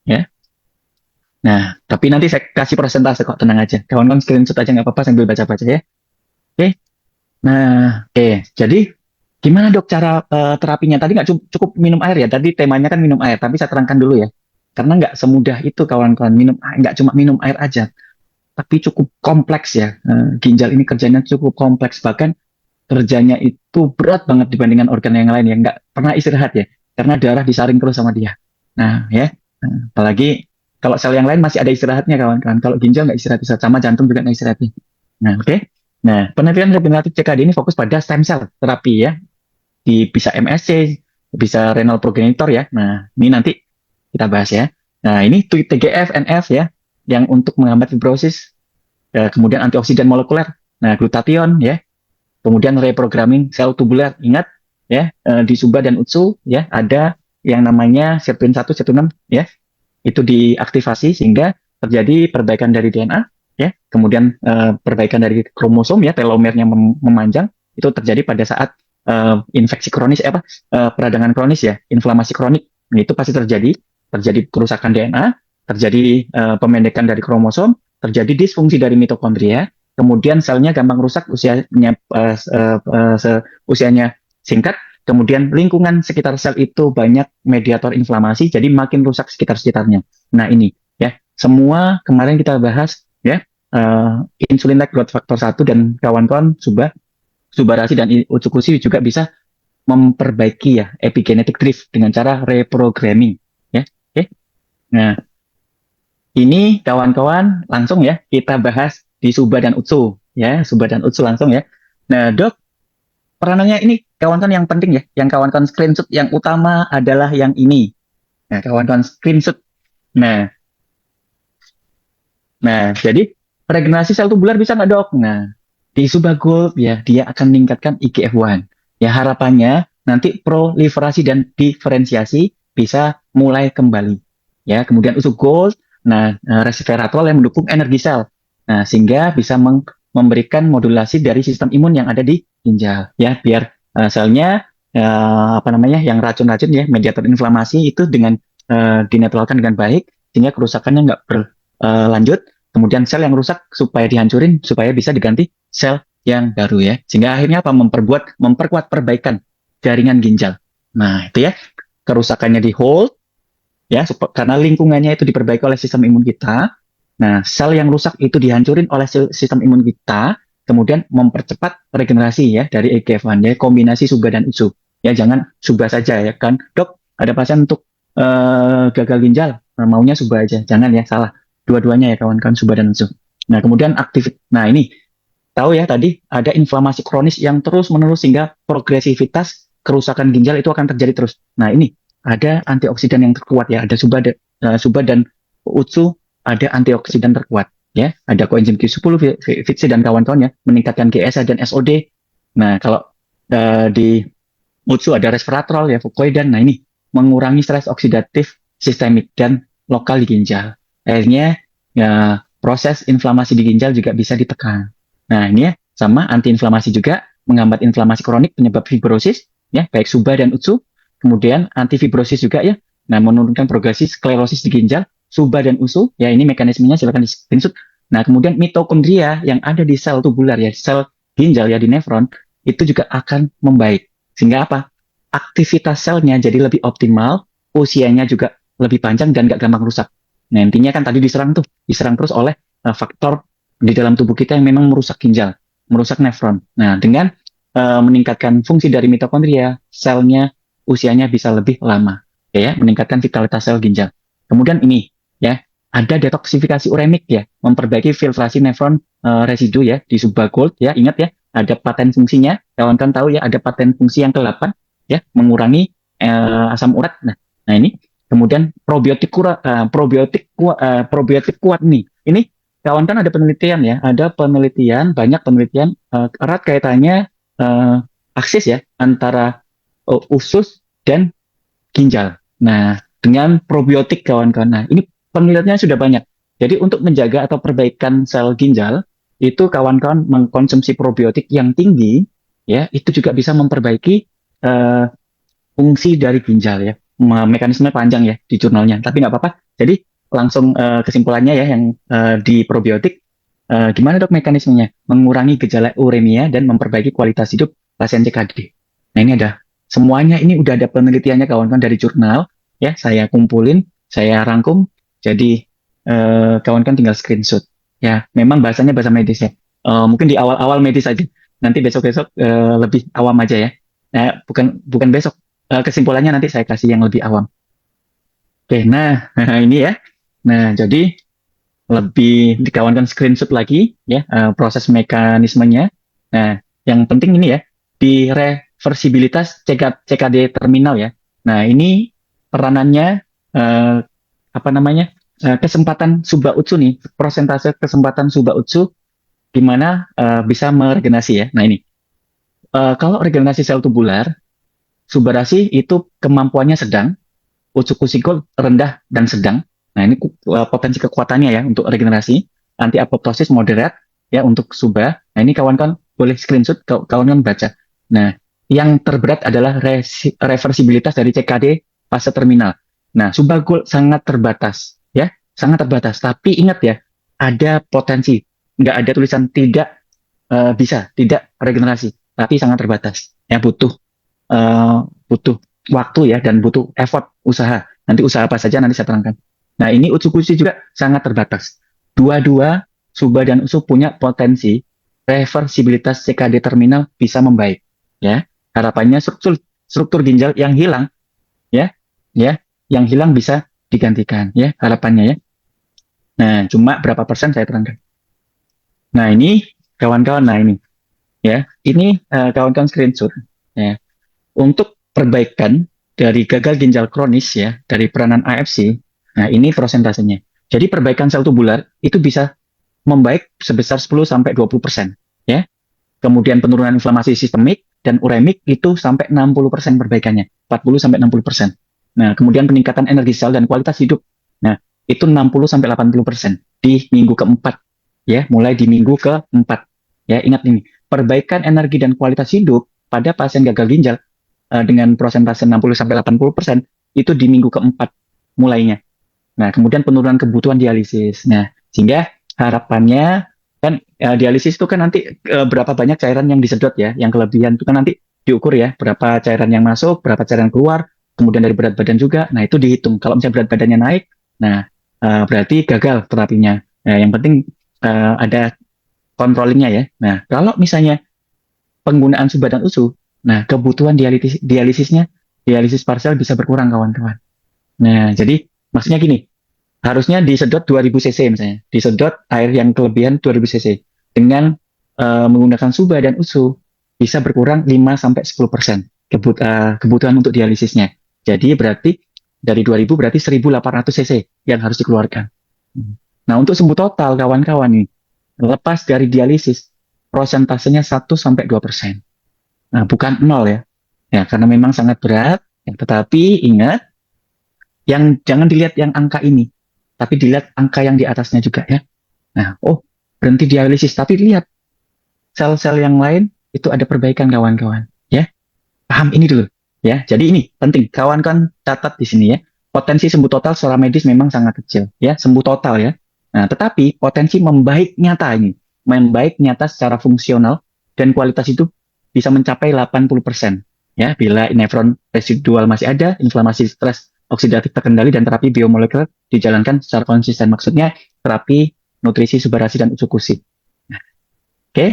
ya. Nah, tapi nanti saya kasih persentase kok, tenang aja. Kawan-kawan screenshot aja nggak apa-apa sambil baca-baca ya. Oke. Nah, oke. Jadi gimana dok cara terapinya? Tadi nggak cukup minum air ya. Tadi temanya kan minum air, tapi saya terangkan dulu ya. Karena nggak semudah itu kawan-kawan minum, nggak cuma minum air aja, tapi cukup kompleks ya. Ginjal ini kerjanya cukup kompleks, bahkan kerjanya itu berat banget dibandingkan organ yang lain ya. Nggak pernah istirahat ya, karena darah disaring terus sama dia. Nah ya, apalagi kalau sel yang lain masih ada istirahatnya kawan-kawan. Kalau ginjal nggak istirahat, sama jantung juga nggak istirahat. Nah oke. Nah penelitian regeneratif CKD ini fokus pada stem cell terapi ya. Bisa MSC, bisa renal progenitor ya. Nah ini nanti kita bahas ya. Nah ini TGF, NF ya, yang untuk menghambat fibrosis, kemudian antioksidan molekuler. Nah glutathione ya, kemudian reprogramming sel tubular. Ingat ya, di Suba dan Utsu ya ada yang namanya sirtuin 1, sirtuin 6 ya, itu diaktifasi sehingga terjadi perbaikan dari DNA ya, kemudian perbaikan dari kromosom ya, telomernya memanjang. Itu terjadi pada saat infeksi kronis peradangan kronis ya, inflamasi kronik. Nah, itu pasti terjadi kerusakan DNA, terjadi pemendekan dari kromosom, terjadi disfungsi dari mitokondria, kemudian selnya gampang rusak, usianya singkat, kemudian lingkungan sekitar sel itu banyak mediator inflamasi, jadi makin rusak sekitar-sekitarnya. Nah ini ya, semua kemarin kita bahas ya, insulin-like growth factor 1 dan kawan-kawan Subarasi dan Utsukushi juga bisa memperbaiki ya epigenetic drift dengan cara reprogramming ya. Oke. Nah, ini kawan-kawan langsung ya kita bahas di Suba dan Utsu ya, Suba dan Utsu langsung ya. Nah, Dok, peranannya ini kawan-kawan yang penting ya, yang kawan-kawan screenshot yang utama adalah yang ini. Nah, kawan-kawan screenshot. Nah, jadi regenerasi sel tubular bisa nggak dok? Nah, di Suba Gold ya dia akan meningkatkan IGF-1. Ya harapannya nanti proliferasi dan diferensiasi bisa mulai kembali. Ya, kemudian Usu Gold, nah resveratrol yang mendukung energi sel. Nah, sehingga bisa memberikan modulasi dari sistem imun yang ada di ginjal ya, biar selnya yang racun-racun ya, mediator inflamasi itu dengan dinetralkan dengan baik sehingga kerusakannya nggak berlanjut. Kemudian sel yang rusak supaya dihancurin supaya bisa diganti sel yang baru ya. Sehingga akhirnya apa? Memperkuat perbaikan jaringan ginjal. Nah, itu ya. Kerusakannya di hold ya karena lingkungannya itu diperbaiki oleh sistem imun kita. Nah, sel yang rusak itu dihancurin oleh sistem imun kita, kemudian mempercepat regenerasi ya dari IGF-1 ya, kombinasi Suba dan Utsu. Ya, jangan Suba saja ya kan. Dok, ada pasien untuk gagal ginjal, maunya Suba aja. Jangan ya, salah. Dua-duanya ya kawan-kawan, Suba dan Utsu. Nah, kemudian nah ini tahu ya tadi ada inflamasi kronis yang terus-menerus sehingga progresivitas kerusakan ginjal itu akan terjadi terus. Nah, ini ada antioksidan yang terkuat ya, ada Suba dan Utsu ada antioksidan terkuat ya, ada koenzim Q10, FITC dan kawan-kawan ya, meningkatkan GSA dan SOD. Nah, kalau di Utsu ada resveratrol ya, fucoidan. Nah, ini mengurangi stres oksidatif sistemik dan lokal di ginjal. Akhirnya ya proses inflamasi di ginjal juga bisa ditekan. Nah, ini ya sama antiinflamasi juga, menghambat inflamasi kronik penyebab fibrosis ya, baik Suba dan Utsu. Kemudian antifibrosis juga ya. Nah, menurunkan progresi sklerosis di ginjal, Suba dan Utsu ya, ini mekanismenya silakan di screenshot. Nah, kemudian mitokondria yang ada di sel tubular ya, sel ginjal ya di nefron itu juga akan membaik. Sehingga apa? Aktivitas selnya jadi lebih optimal, usianya juga lebih panjang dan gak gampang rusak. Nah, intinya kan tadi diserang terus oleh faktor di dalam tubuh kita yang memang merusak ginjal, merusak nefron. Nah, dengan meningkatkan fungsi dari mitokondria, selnya usianya bisa lebih lama, ya, meningkatkan vitalitas sel ginjal. Kemudian ini, ya, ada detoksifikasi uremik ya, memperbaiki filtrasi nefron residu ya di Suba Gold ya, ingat ya, ada paten fungsinya, kawan-kawan tahu ya, ada paten fungsi yang ke-8 ya, mengurangi asam urat. Nah, ini kemudian probiotik kuat nih. Ini kawan kan ada penelitian, banyak penelitian erat kaitannya eh, aksis ya antara usus dan ginjal. Nah, dengan probiotik kawan-kawan. Nah, ini penelitiannya sudah banyak. Jadi untuk menjaga atau perbaikan sel ginjal, itu kawan-kawan mengkonsumsi probiotik yang tinggi, ya, itu juga bisa memperbaiki eh, fungsi dari ginjal ya. Mekanisme panjang ya di jurnalnya, tapi nggak apa-apa. Jadi langsung kesimpulannya ya yang di probiotik, gimana dok mekanismenya? Mengurangi gejala uremia dan memperbaiki kualitas hidup pasien CKD. Nah ini ada semuanya ini udah ada penelitiannya kawan-kawan dari jurnal ya. Saya kumpulin, saya rangkum. Jadi kawan-kawan tinggal screenshot. Ya memang bahasanya bahasa medis ya. Mungkin di awal-awal medis aja. Nanti besok-besok lebih awam aja ya. Nah, bukan bukan besok. Kesimpulannya nanti saya kasih yang lebih awam. Oke, nah ini ya. Nah, jadi lebih dikawankan screenshot lagi ya proses mekanismenya. Nah, yang penting ini ya di reversibilitas CKD terminal ya. Nah, ini peranannya eh, apa namanya? Kesempatan Suba Utsu nih, persentase kesempatan Suba Utsu di mana bisa meregenerasi ya. Nah, ini kalau regenerasi sel tubular, Subarasi itu kemampuannya sedang, Utsuk-Kusiko rendah dan sedang. Nah, ini potensi kekuatannya ya untuk regenerasi. Anti apoptosis moderat ya untuk Suba. Nah, ini kawan-kawan boleh screenshot, kawan-kawan baca. Nah, yang terberat adalah reversibilitas dari CKD fase terminal. Nah, Suba Gold sangat terbatas ya, sangat terbatas. Tapi ingat ya, ada potensi. Nggak ada tulisan tidak bisa, tidak regenerasi, tapi sangat terbatas. Ya, eh, butuh waktu ya dan butuh effort usaha. Nanti usaha apa saja nanti saya terangkan. Nah ini Utsukushi juga sangat terbatas. Dua-dua Suba dan Usu punya potensi reversibilitas CKD terminal bisa membaik. Ya harapannya struktur ginjal yang hilang ya ya yang hilang bisa digantikan ya harapannya ya. Nah cuma berapa persen saya terangkan. Nah ini kawan-kawan, nah ini ya ini kawan-kawan screenshot ya. Untuk perbaikan dari gagal ginjal kronis ya, dari peranan AFC, nah ini prosentasenya. Jadi perbaikan sel tubular itu bisa membaik sebesar 10 sampai 20% ya. Kemudian penurunan inflamasi sistemik dan uremik itu sampai 60% perbaikannya, 40 sampai 60%. Nah, kemudian peningkatan energi sel dan kualitas hidup. Nah, itu 60 sampai 80% di minggu keempat ya, mulai di minggu keempat. Ya, ingat ini, perbaikan energi dan kualitas hidup pada pasien gagal ginjal dengan prosentase 60 sampai 80% itu di minggu keempat mulainya. Nah, kemudian penurunan kebutuhan dialisis. Nah, sehingga harapannya kan dialisis itu kan nanti berapa banyak cairan yang disedot ya, yang kelebihan itu kan nanti diukur ya, berapa cairan yang masuk, berapa cairan keluar, kemudian dari berat badan juga. Nah, itu dihitung. Kalau misalnya berat badannya naik, nah berarti gagal terapinya. Nah, yang penting ada kontrolnya ya. Nah, kalau misalnya penggunaan Suba dan Usu, nah kebutuhan dialisisnya, dialisis parsial bisa berkurang kawan-kawan. Nah, jadi maksudnya gini, harusnya disedot 2000 cc misalnya, disedot air yang kelebihan 2000 cc. Dengan menggunakan Suba dan Usu bisa berkurang 5 sampai 10% kebutuhan untuk dialisisnya. Jadi berarti dari 2000 berarti 1800 cc yang harus dikeluarkan. Nah, untuk sembuh total kawan-kawan nih, lepas dari dialisis, prosentasenya 1 sampai 2%. Nah, bukan nol ya. Ya, karena memang sangat berat. Ya, tetapi ingat, yang jangan dilihat yang angka ini, tapi dilihat angka yang di atasnya juga ya. Nah, oh berhenti dialisis, tapi lihat sel-sel yang lain itu ada perbaikan kawan-kawan. Ya, paham ini dulu. Ya, jadi ini penting. Kawan-kawan catat di sini ya. Potensi sembuh total secara medis memang sangat kecil. Ya, sembuh total ya. Nah, tetapi potensi membaik nyata ini, membaik nyata secara fungsional dan kualitas hidup bisa mencapai 80%. Ya, bila nefron residual masih ada, inflamasi stres oksidatif terkendali dan terapi biomolekuler dijalankan secara konsisten. Maksudnya terapi nutrisi, subarasi dan utsukushi. Nah, oke,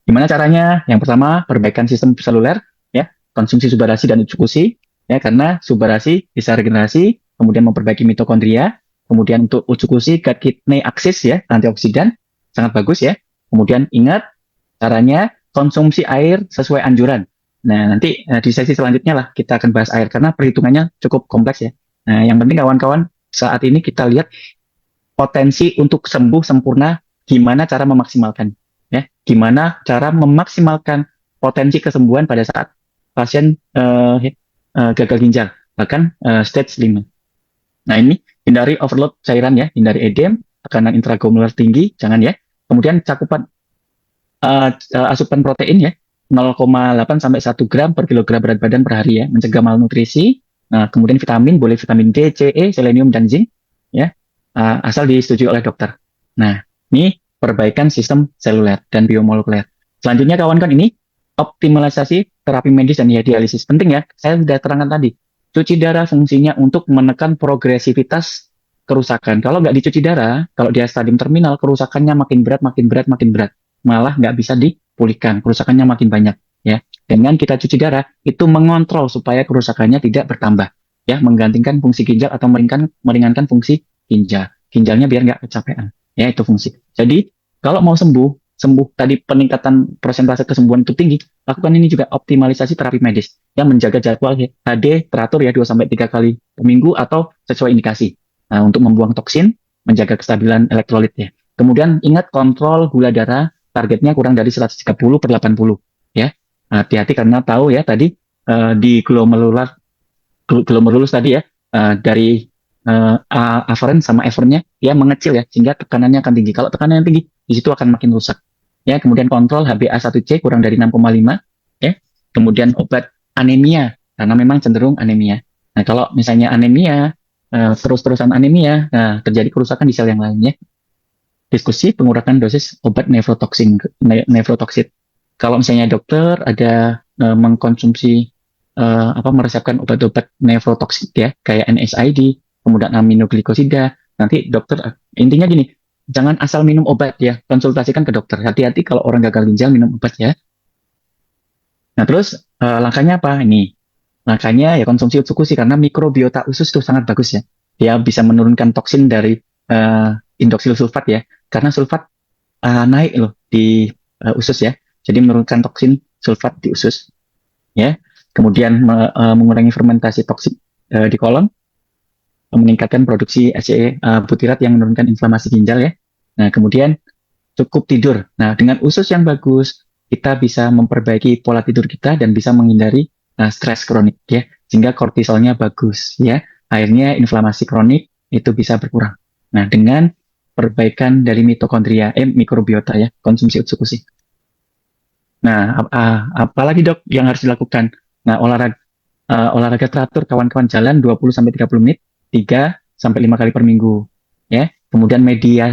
gimana caranya? Yang pertama, perbaikan sistem seluler, ya, konsumsi subarasi dan utsukushi, ya, karena subarasi bisa regenerasi, kemudian memperbaiki mitokondria, kemudian untuk utsukushi, gut kidney axis, ya, antioksidan, sangat bagus ya. Kemudian ingat caranya konsumsi air sesuai anjuran. Nah, nanti di sesi selanjutnya lah kita akan bahas air karena perhitungannya cukup kompleks ya. Nah, yang penting kawan-kawan saat ini kita lihat potensi untuk sembuh sempurna, gimana cara memaksimalkan, ya, gimana cara memaksimalkan potensi kesembuhan pada saat pasien gagal ginjal, bahkan stage 5. Nah ini hindari overload cairan ya, hindari edem, tekanan intraglomerular tinggi, jangan ya. Kemudian cakupan asupan protein ya, 0,8 sampai 1 gram per kilogram berat badan per hari ya, mencegah malnutrisi. Nah, kemudian vitamin, boleh vitamin D, C, E, selenium, dan zinc ya, asal disetujui oleh dokter. Nah, ini perbaikan sistem seluler dan biomolekuler. Selanjutnya kawan-kawan ini optimalisasi terapi medis dan dialisis. Penting ya, saya sudah terangkan tadi. Cuci darah fungsinya untuk menekan progresivitas kerusakan. Kalau nggak dicuci darah, kalau dia stadium terminal, kerusakannya makin berat, makin berat, makin berat. Malah nggak bisa dipulihkan, kerusakannya makin banyak. Ya, dengan kita cuci darah, itu mengontrol supaya kerusakannya tidak bertambah. Ya, menggantikan fungsi ginjal atau meringankan fungsi ginjal. Ginjalnya biar nggak kecapean. Ya, itu fungsi. Jadi, kalau mau sembuh tadi peningkatan persentase kesembuhan itu tinggi, lakukan ini juga optimalisasi terapi medis yang menjaga jadwal HD teratur ya 2 sampai 3 kali per minggu atau sesuai indikasi. Nah, untuk membuang toksin, menjaga kestabilan elektrolit ya. Kemudian ingat kontrol gula darah, targetnya kurang dari 130/80 ya. Hati-hati karena tahu ya tadi di glomerulus tadi ya, dari aferen sama effernya ya mengecil ya, sehingga tekanannya akan tinggi. Kalau tekanannya tinggi, di situ akan makin rusak. Ya, kemudian kontrol HbA1c kurang dari 6,5 ya. Kemudian obat anemia karena memang cenderung anemia. Nah, kalau misalnya anemia terus-terusan anemia, nah terjadi kerusakan di sel yang lainnya. Diskusi pengurakan dosis obat nefrotoksit. Kalau misalnya dokter ada mengkonsumsi meresepkan obat-obat nefrotoksit ya, kayak NSAID, kemudian aminoglikosida, nanti dokter intinya gini, jangan asal minum obat ya, konsultasikan ke dokter. Hati-hati kalau orang gagal ginjal minum obat ya. Nah terus langkahnya apa? Ini langkahnya ya konsumsi utsukushi karena mikrobiota usus itu sangat bagus ya. Dia bisa menurunkan toksin dari indoksil sulfat ya, karena sulfat naik loh di usus ya. Jadi menurunkan toksin sulfat di usus ya. Kemudian mengurangi fermentasi toksik di kolon, meningkatkan produksi ACE butirat yang menurunkan inflamasi ginjal ya. Nah, kemudian cukup tidur. Nah, dengan usus yang bagus, kita bisa memperbaiki pola tidur kita dan bisa menghindari stres kronik ya, sehingga kortisolnya bagus ya. Akhirnya inflamasi kronik itu bisa berkurang. Nah, dengan perbaikan dari mitokondria, mikrobiota ya, konsumsi utsukushi. Nah, apalagi dok yang harus dilakukan? Nah, olahraga teratur kawan-kawan, jalan 20-30 menit, 3-5 kali per minggu. Ya, kemudian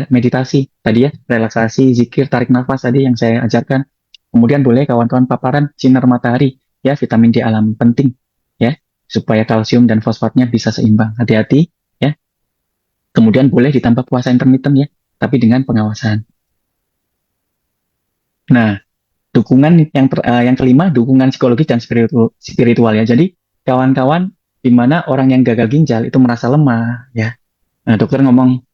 meditasi tadi ya, relaksasi, zikir, tarik nafas tadi yang saya ajarkan. Kemudian boleh kawan-kawan paparan sinar matahari, ya, vitamin D alami penting, ya, supaya kalsium dan fosfatnya bisa seimbang. Hati-hati, ya. Kemudian boleh ditambah puasa intermittent ya, tapi dengan pengawasan. Nah, dukungan yang kelima, dukungan psikologis dan spiritual ya. Jadi kawan-kawan, di mana orang yang gagal ginjal itu merasa lemah ya. Nah, dokter ngomong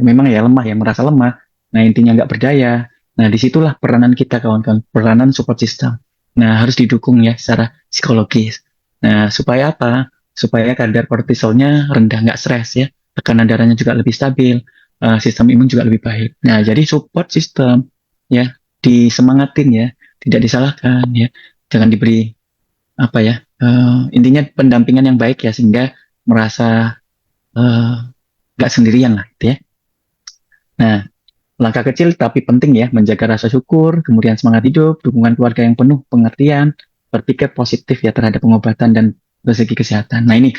memang ya lemah ya, merasa lemah. Nah, intinya nggak berdaya. Nah, disitulah peranan kita kawan-kawan, peranan support system. Nah, harus didukung ya secara psikologis. Nah, supaya apa? Supaya kadar kortisolnya rendah, nggak stres ya. Tekanan darahnya juga lebih stabil, sistem imun juga lebih baik. Nah, jadi support system ya, disemangatin ya, tidak disalahkan ya, jangan diberi apa ya, intinya pendampingan yang baik ya, sehingga merasa nggak sendirian lah gitu ya. Nah, langkah kecil tapi penting ya, menjaga rasa syukur, kemudian semangat hidup, dukungan keluarga yang penuh pengertian, berpikir positif ya terhadap pengobatan dan rezeki kesehatan. Nah, ini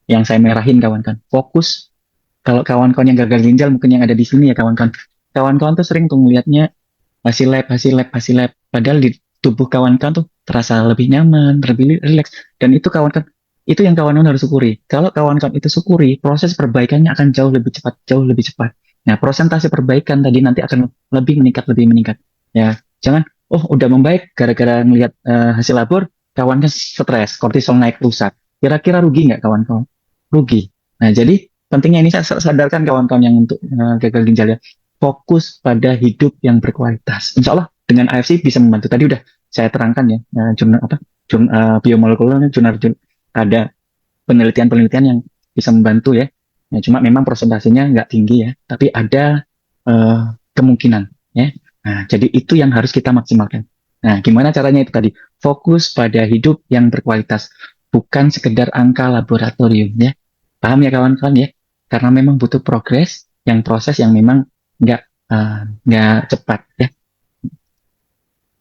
yang saya merahin kawan-kawan, fokus. Kalau kawan-kawan yang gagal ginjal mungkin yang ada di sini ya kawan-kawan, kawan-kawan tuh sering tuh melihatnya hasil lab, padahal di tubuh kawan-kawan tuh terasa lebih nyaman, lebih rileks, dan itu kawan-kawan, itu yang kawan-kawan harus syukuri. Kalau kawan-kawan itu syukuri, proses perbaikannya akan jauh lebih cepat. Nah, persentase perbaikan tadi nanti akan lebih meningkat. Ya, jangan, oh udah membaik gara-gara melihat hasil labor, kawan-kawan stres, kortisol naik, rusak. Kira-kira rugi nggak kawan-kawan? Rugi. Nah, jadi pentingnya ini saya sadarkan kawan-kawan yang untuk gagal ginjal ya, fokus pada hidup yang berkualitas. Insya Allah dengan AFC bisa membantu. Tadi udah saya terangkan ya, jurnal biomolekuler, ada penelitian-penelitian yang bisa membantu ya, Ya, cuma memang prosentasenya nggak tinggi ya, tapi ada eh, kemungkinan ya. Nah, jadi itu yang harus kita maksimalkan. Nah, gimana caranya itu tadi? Fokus pada hidup yang berkualitas, bukan sekedar angka laboratorium ya. Paham ya kawan-kawan ya? Karena memang butuh progres, yang proses yang memang nggak nggak cepat ya.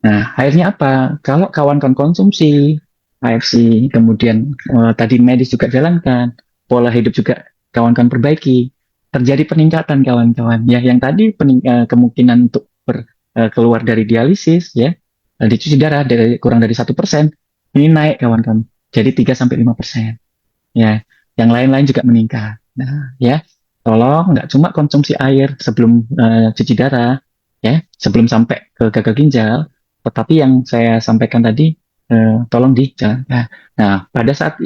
Nah, akhirnya apa? Kalau kawan-kawan konsumsi AFC, kemudian tadi medis juga jalankan, pola hidup juga kawan-kawan perbaiki, terjadi peningkatan kawan-kawan. Ya, yang tadi kemungkinan untuk keluar dari dialisis, ya, dicuci darah dari kurang dari 1%, ini naik kawan-kawan, jadi 3 sampai 5%. Ya, yang lain-lain juga meningkat. Nah, ya, tolong nggak cuma konsumsi air sebelum cuci darah, ya, sebelum sampai ke gagal ginjal, tetapi yang saya sampaikan tadi tolong dijalankan. Nah, pada saat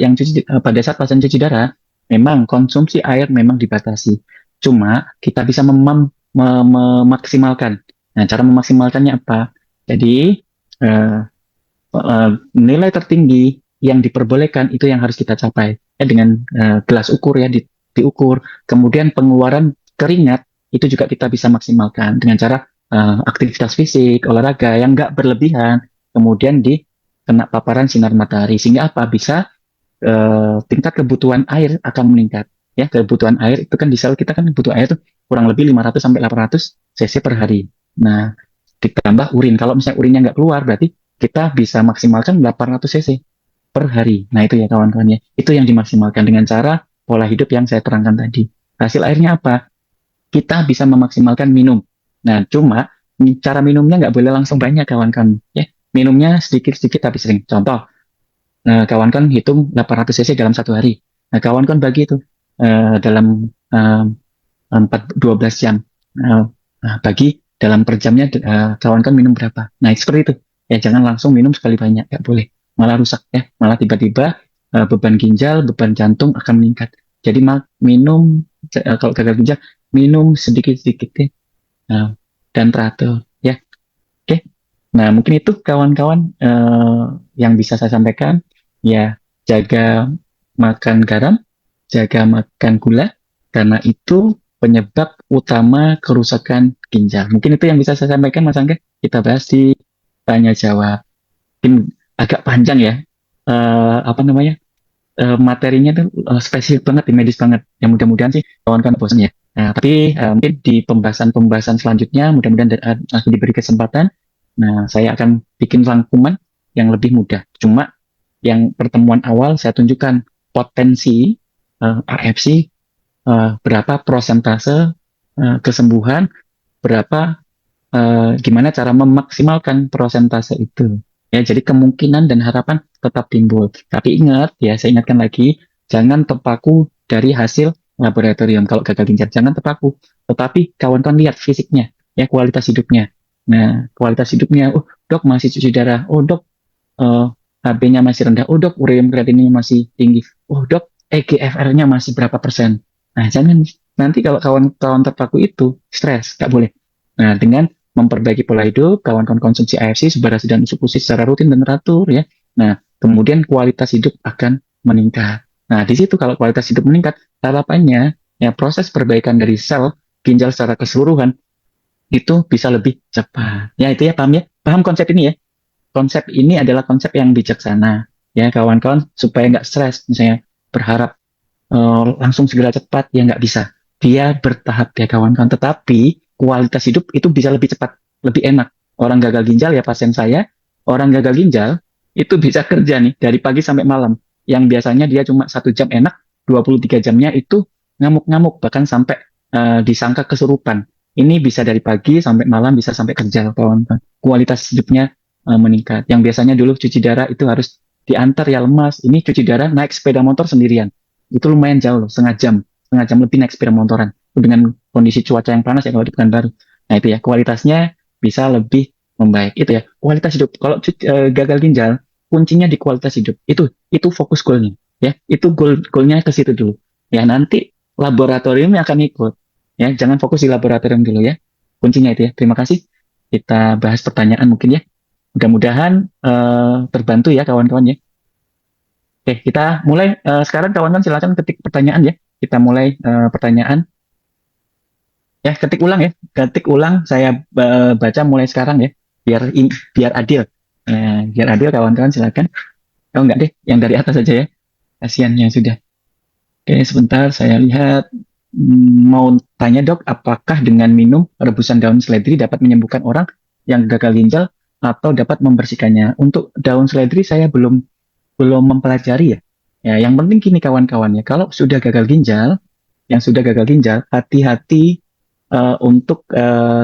pasien cuci darah, memang konsumsi air memang dibatasi. Cuma kita bisa memaksimalkan. Nah, cara memaksimalkannya apa? Jadi nilai tertinggi yang diperbolehkan itu yang harus kita capai ya, dengan gelas ukur ya diukur. Kemudian pengeluaran keringat itu juga kita bisa maksimalkan dengan cara aktivitas fisik, olahraga yang nggak berlebihan, kemudian di kena paparan sinar matahari sehingga apa bisa tingkat kebutuhan air akan meningkat. Ya, kebutuhan air itu kan di sel kita kan butuh air tuh kurang lebih 500 sampai 800 cc per hari. Nah, ditambah urin. Kalau misalnya urinnya nggak keluar, berarti kita bisa maksimalkan 800 cc per hari. Nah, itu ya kawan-kawan ya. Itu yang dimaksimalkan dengan cara pola hidup yang saya terangkan tadi. Hasil akhirnya apa? Kita bisa memaksimalkan minum. Nah, cuma cara minumnya nggak boleh langsung banyak kawan-kawan. Ya, minumnya sedikit-sedikit tapi sering. Contoh, nah, kawan-kawan hitung 800 cc dalam 1 hari. Nah, kawan-kawan bagi itu dalam 12 jam. Bagi dalam per jamnya kawan-kawan minum berapa. Nah, seperti itu. Ya, jangan langsung minum sekali banyak. Nggak boleh. Malah rusak ya. Malah tiba-tiba beban ginjal, beban jantung akan meningkat. Jadi minum, kalau gagal ginjal, minum sedikit-sedikit ya. Dan teratur. Ya, oke. Nah, mungkin itu kawan-kawan yang bisa saya sampaikan. Ya, jaga makan garam, jaga makan gula, karena itu penyebab utama kerusakan ginjal. Mungkin itu yang bisa saya sampaikan, Mas Angga. Kita bahas di tanya jawab. Mungkin agak panjang ya. Apa namanya? Materinya tuh spesifik banget, medis banget. Ya mudah-mudahan sih kawan-kawan bosan ya. Nah, tapi mungkin di pembahasan-pembahasan selanjutnya, mudah-mudahan aku diberi kesempatan. Nah, saya akan bikin rangkuman yang lebih mudah. Cuma yang pertemuan awal saya tunjukkan potensi AFC, berapa prosentase kesembuhan, berapa gimana cara memaksimalkan prosentase itu. Ya, jadi kemungkinan dan harapan tetap timbul. Tapi ingat, ya saya ingatkan lagi, jangan terpaku dari hasil laboratorium. Kalau gagal ginjal, jangan terpaku. Tetapi kawan-kawan lihat fisiknya, ya kualitas hidupnya. Nah, kualitas hidupnya, oh dok masih cuci darah, oh dok eh, HB-nya masih rendah, oh dok ureum kreatinine masih tinggi, oh dok EGFR-nya masih berapa persen. Nah, jangan nanti kalau kawan-kawan terpaku itu stres, nggak boleh. Nah, dengan memperbaiki pola hidup, kawan-kawan konsumsi AFC, subarasi dan infusi secara rutin dan teratur ya. Nah, kemudian kualitas hidup akan meningkat. Nah, di situ kalau kualitas hidup meningkat, harapannya ya proses perbaikan dari sel ginjal secara keseluruhan itu bisa lebih cepat. Ya, itu ya paham ya? Paham konsep ini ya? Konsep ini adalah konsep yang bijaksana. Ya, kawan-kawan supaya nggak stres, misalnya berharap langsung segera cepat, ya nggak bisa. Dia bertahap ya kawan-kawan, tetapi kualitas hidup itu bisa lebih cepat, lebih enak. Orang gagal ginjal ya pasien saya, orang gagal ginjal itu bisa kerja nih dari pagi sampai malam. Yang biasanya dia cuma 1 jam enak, 23 jamnya itu ngamuk-ngamuk, bahkan sampai disangka kesurupan. Ini bisa dari pagi sampai malam, bisa sampai kerja kawan-kawan. Kualitas hidupnya meningkat. Yang biasanya dulu cuci darah itu harus diantar ya lemas. Ini cuci darah naik sepeda motor sendirian. Itu lumayan jauh loh, setengah jam lebih naik sepeda motoran. Dengan kondisi cuaca yang panas ya kalau di Pekanbaru. Nah itu ya, kualitasnya bisa lebih membaik. Itu ya, kualitas hidup. Kalau gagal ginjal, kuncinya di kualitas hidup. Itu fokus goalnya. Ya, itu goalnya ke situ dulu. Ya, nanti laboratoriumnya akan ikut. Ya, jangan fokus di laboratorium dulu ya. Kuncinya itu ya. Terima kasih. Kita bahas pertanyaan mungkin ya. Mudah-mudahan terbantu ya kawan-kawan ya. Oke, kita mulai sekarang kawan-kawan silakan ketik pertanyaan ya. kita mulai pertanyaan. Ya, ketik ulang ya. Ketik ulang, saya baca mulai sekarang ya. Biar adil. Biar adil kawan-kawan silakan. Oh enggak deh, yang dari atas saja ya. Kasihan yang sudah. Oke, sebentar saya lihat. Mau tanya dok, apakah dengan minum rebusan daun seledri dapat menyembuhkan orang yang gagal ginjal atau dapat membersihkannya? Untuk daun seledri saya belum mempelajari ya. Ya, yang penting gini kawan-kawan ya, kalau sudah gagal ginjal, yang sudah gagal ginjal, hati-hati untuk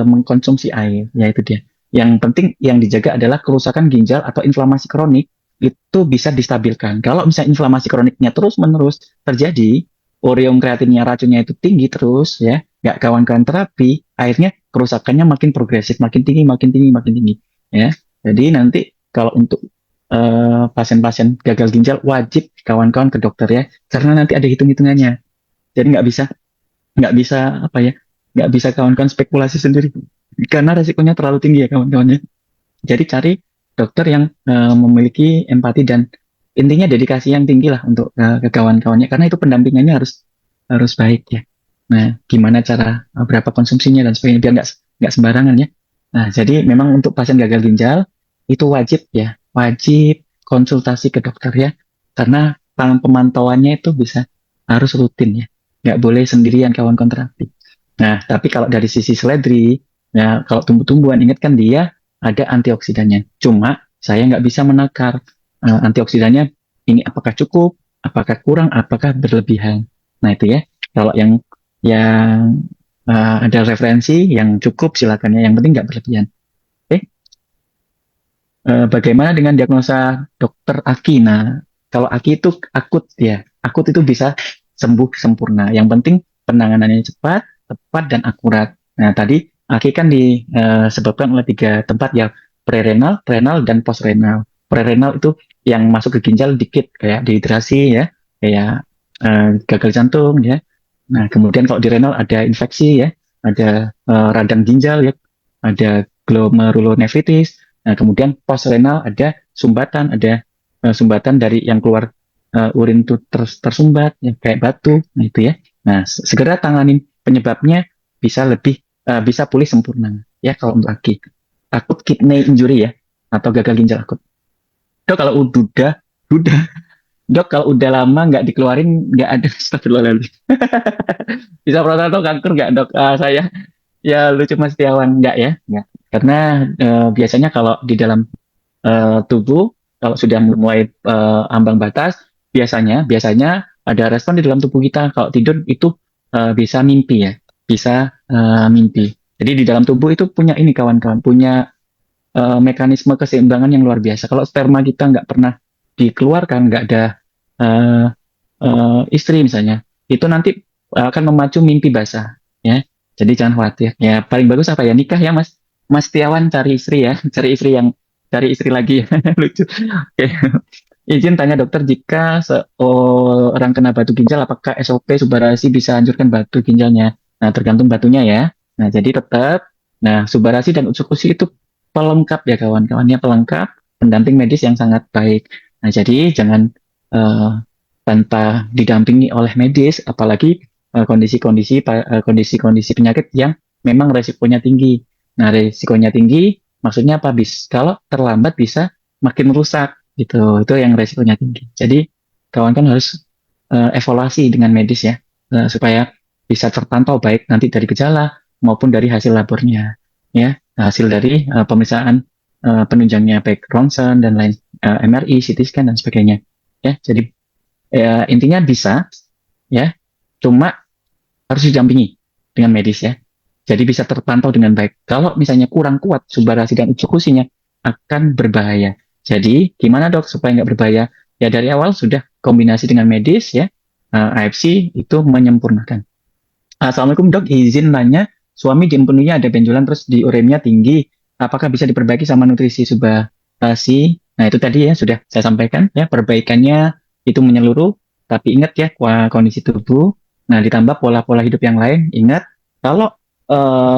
mengkonsumsi air, yaitu dia. Yang penting yang dijaga adalah kerusakan ginjal atau inflamasi kronik itu bisa distabilkan. Kalau misalnya inflamasi kroniknya terus-menerus terjadi, ureum kreatinnya racunnya itu tinggi terus ya, nggak kawan-kawan terapi, akhirnya kerusakannya makin progresif, makin tinggi, makin tinggi, makin tinggi ya. Jadi nanti kalau untuk pasien-pasien gagal ginjal wajib kawan-kawan ke dokter ya, karena nanti ada hitung-hitungannya. Jadi nggak bisa apa ya, nggak bisa kawan-kawan spekulasi sendiri karena resikonya terlalu tinggi ya kawan-kawan ya. Jadi cari dokter yang memiliki empati dan intinya dedikasi yang tinggi lah untuk ke kawan-kawannya karena itu pendampingannya harus harus baik ya. Nah, gimana cara berapa konsumsinya dan sebagainya biar nggak sembarangan ya. Nah, jadi memang untuk pasien gagal ginjal itu wajib ya, wajib konsultasi ke dokter ya, karena pemantauannya itu bisa harus rutin ya, nggak boleh sendirian kawan-kawan terapi. Nah, tapi kalau dari sisi seledri, ya kalau tumbuh-tumbuhan ingat kan dia ada antioksidannya. Cuma saya nggak bisa menakar antioksidannya ini apakah cukup, apakah kurang, apakah berlebihan. Nah itu ya. Kalau yang ada referensi yang cukup silakan ya. Yang penting nggak berlebihan. Oke. Bagaimana dengan diagnosa dokter Aki? Nah, kalau Aki itu akut ya. Akut itu bisa sembuh sempurna. Yang penting penanganannya cepat, tepat, dan akurat. Nah, tadi Aki kan disebabkan oleh 3 tempat ya, prerenal, renal, dan postrenal. Prerenal itu yang masuk ke ginjal dikit, kayak dehidrasi ya, kayak gagal jantung ya. Nah, kemudian kalau di renal ada infeksi ya, ada radang ginjal ya, ada glomerulonefritis. Nah, kemudian postrenal ada sumbatan, ada sumbatan dari yang keluar urin itu tersumbat ya, kayak batu. Nah, itu ya. Nah, segera tanganin penyebabnya bisa pulih sempurna ya kalau untuk akut kidney injury ya atau gagal ginjal akut. Dok kalau udah dok kalau udah lama nggak dikeluarin nggak ada astagfirullahaladzim. Bisa prostato kanker nggak dok? Saya ya lucu Mas Setiawan nggak ya? Nggak. Karena biasanya kalau di dalam tubuh kalau sudah mulai ambang batas biasanya biasanya ada respon di dalam tubuh kita kalau tidur itu bisa mimpi ya bisa mimpi jadi di dalam tubuh itu punya ini kawan-kawan punya mekanisme keseimbangan yang luar biasa kalau sperma kita nggak pernah dikeluarkan nggak ada eh, istri misalnya itu nanti akan memacu mimpi basah ya jadi jangan khawatir ya paling bagus apa ya nikah ya Mas Setiawan cari istri ya cari istri lagi lucu. Oke. Izin tanya dokter, jika seorang kena batu ginjal, apakah SOP Subarasi bisa hancurkan batu ginjalnya? Nah, tergantung batunya ya. Nah, jadi tetap, nah, Subarasi dan Utsukushi itu pelengkap ya kawan-kawannya, pelengkap, pendamping medis yang sangat baik. Nah, jadi jangan eh, tanpa didampingi oleh medis, apalagi kondisi-kondisi penyakit yang memang resikonya tinggi. Nah, resikonya tinggi, maksudnya apa? Kalau terlambat bisa makin rusak gitu. Itu yang resikonya tinggi. Jadi kawan kan harus evaluasi dengan medis ya, supaya bisa terpantau baik nanti dari gejala maupun dari hasil labornya, ya, hasil dari pemeriksaan penunjangnya baik ronsen dan lain MRI, CT scan dan sebagainya. Ya, jadi intinya bisa, ya, cuma harus didampingi dengan medis ya. Jadi bisa terpantau dengan baik. Kalau misalnya kurang kuat Subarasi dan Utsukushinya akan berbahaya. Jadi gimana dok supaya nggak berbahaya? Ya dari awal sudah kombinasi dengan medis ya. AFC itu menyempurnakan. Assalamualaikum dok, izin nanya, suami di empedunya ada benjolan terus di uremnya tinggi. Apakah bisa diperbaiki sama nutrisi Subarasi? Nah itu tadi ya sudah saya sampaikan ya perbaikannya itu menyeluruh. Tapi ingat ya kondisi tubuh. Nah ditambah pola-pola hidup yang lain. Ingat kalau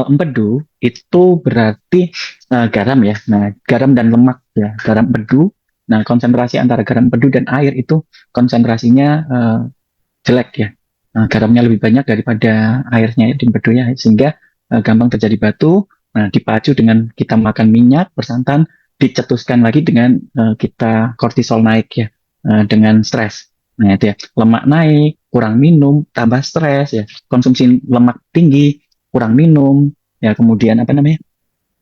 empedu itu berarti garam ya. Nah, garam dan lemak ya, garam empedu. Nah, konsentrasi antara garam empedu dan air itu konsentrasinya jelek ya. garamnya lebih banyak daripada airnya di empedu ya, sehingga gampang terjadi batu. Nah, dipacu dengan kita makan minyak bersantan, dicetuskan lagi dengan kita kortisol naik ya, dengan stres. Nah, itu ya, lemak naik, kurang minum, tambah stres ya, konsumsi lemak tinggi, kurang minum, ya kemudian apa namanya,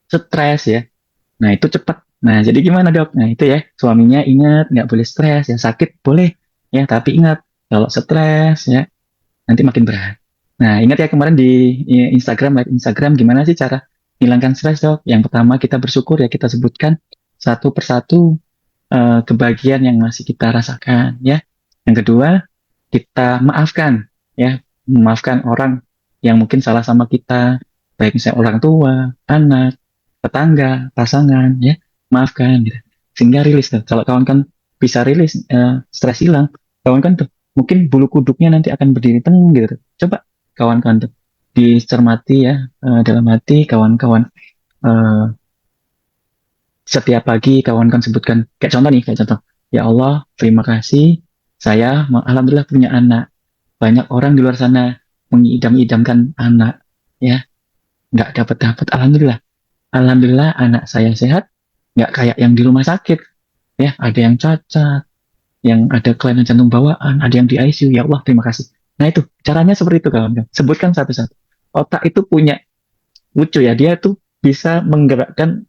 stres ya. Nah, itu cepat. Nah, jadi gimana dok? Nah, itu ya, suaminya ingat nggak boleh stres ya, sakit boleh ya, tapi ingat kalau stres ya nanti makin berat. Nah, ingat ya kemarin di Instagram, live Instagram, gimana sih cara hilangkan stres dok? Yang pertama kita bersyukur ya, kita sebutkan satu persatu kebahagiaan yang masih kita rasakan ya. Yang kedua, kita maafkan ya, memaafkan orang yang mungkin salah sama kita, baik misalnya orang tua, anak, tetangga, pasangan ya, maafkan gitu. Sehingga rilis tuh. Kalau kawan kan bisa rilis, stres hilang, kawan kan tuh mungkin bulu kuduknya nanti akan berdiri teng gitu tuh. Coba kawan-kawan tuh dicermati ya, dalam hati kawan-kawan, eh, setiap pagi kawan kan sebutkan, kayak contoh nih, kayak contoh, ya Allah terima kasih, saya alhamdulillah punya anak. Banyak orang di luar sana mengidam-idamkan anak ya, nggak dapat dapat, alhamdulillah, alhamdulillah anak saya sehat, nggak kayak yang di rumah sakit ya, ada yang cacat, yang ada kelainan jantung bawaan, ada yang di ICU. Ya Allah terima kasih. Nah itu caranya seperti itu kawan, sebutkan satu-satu. Otak itu punya, lucu ya, dia tuh bisa menggerakkan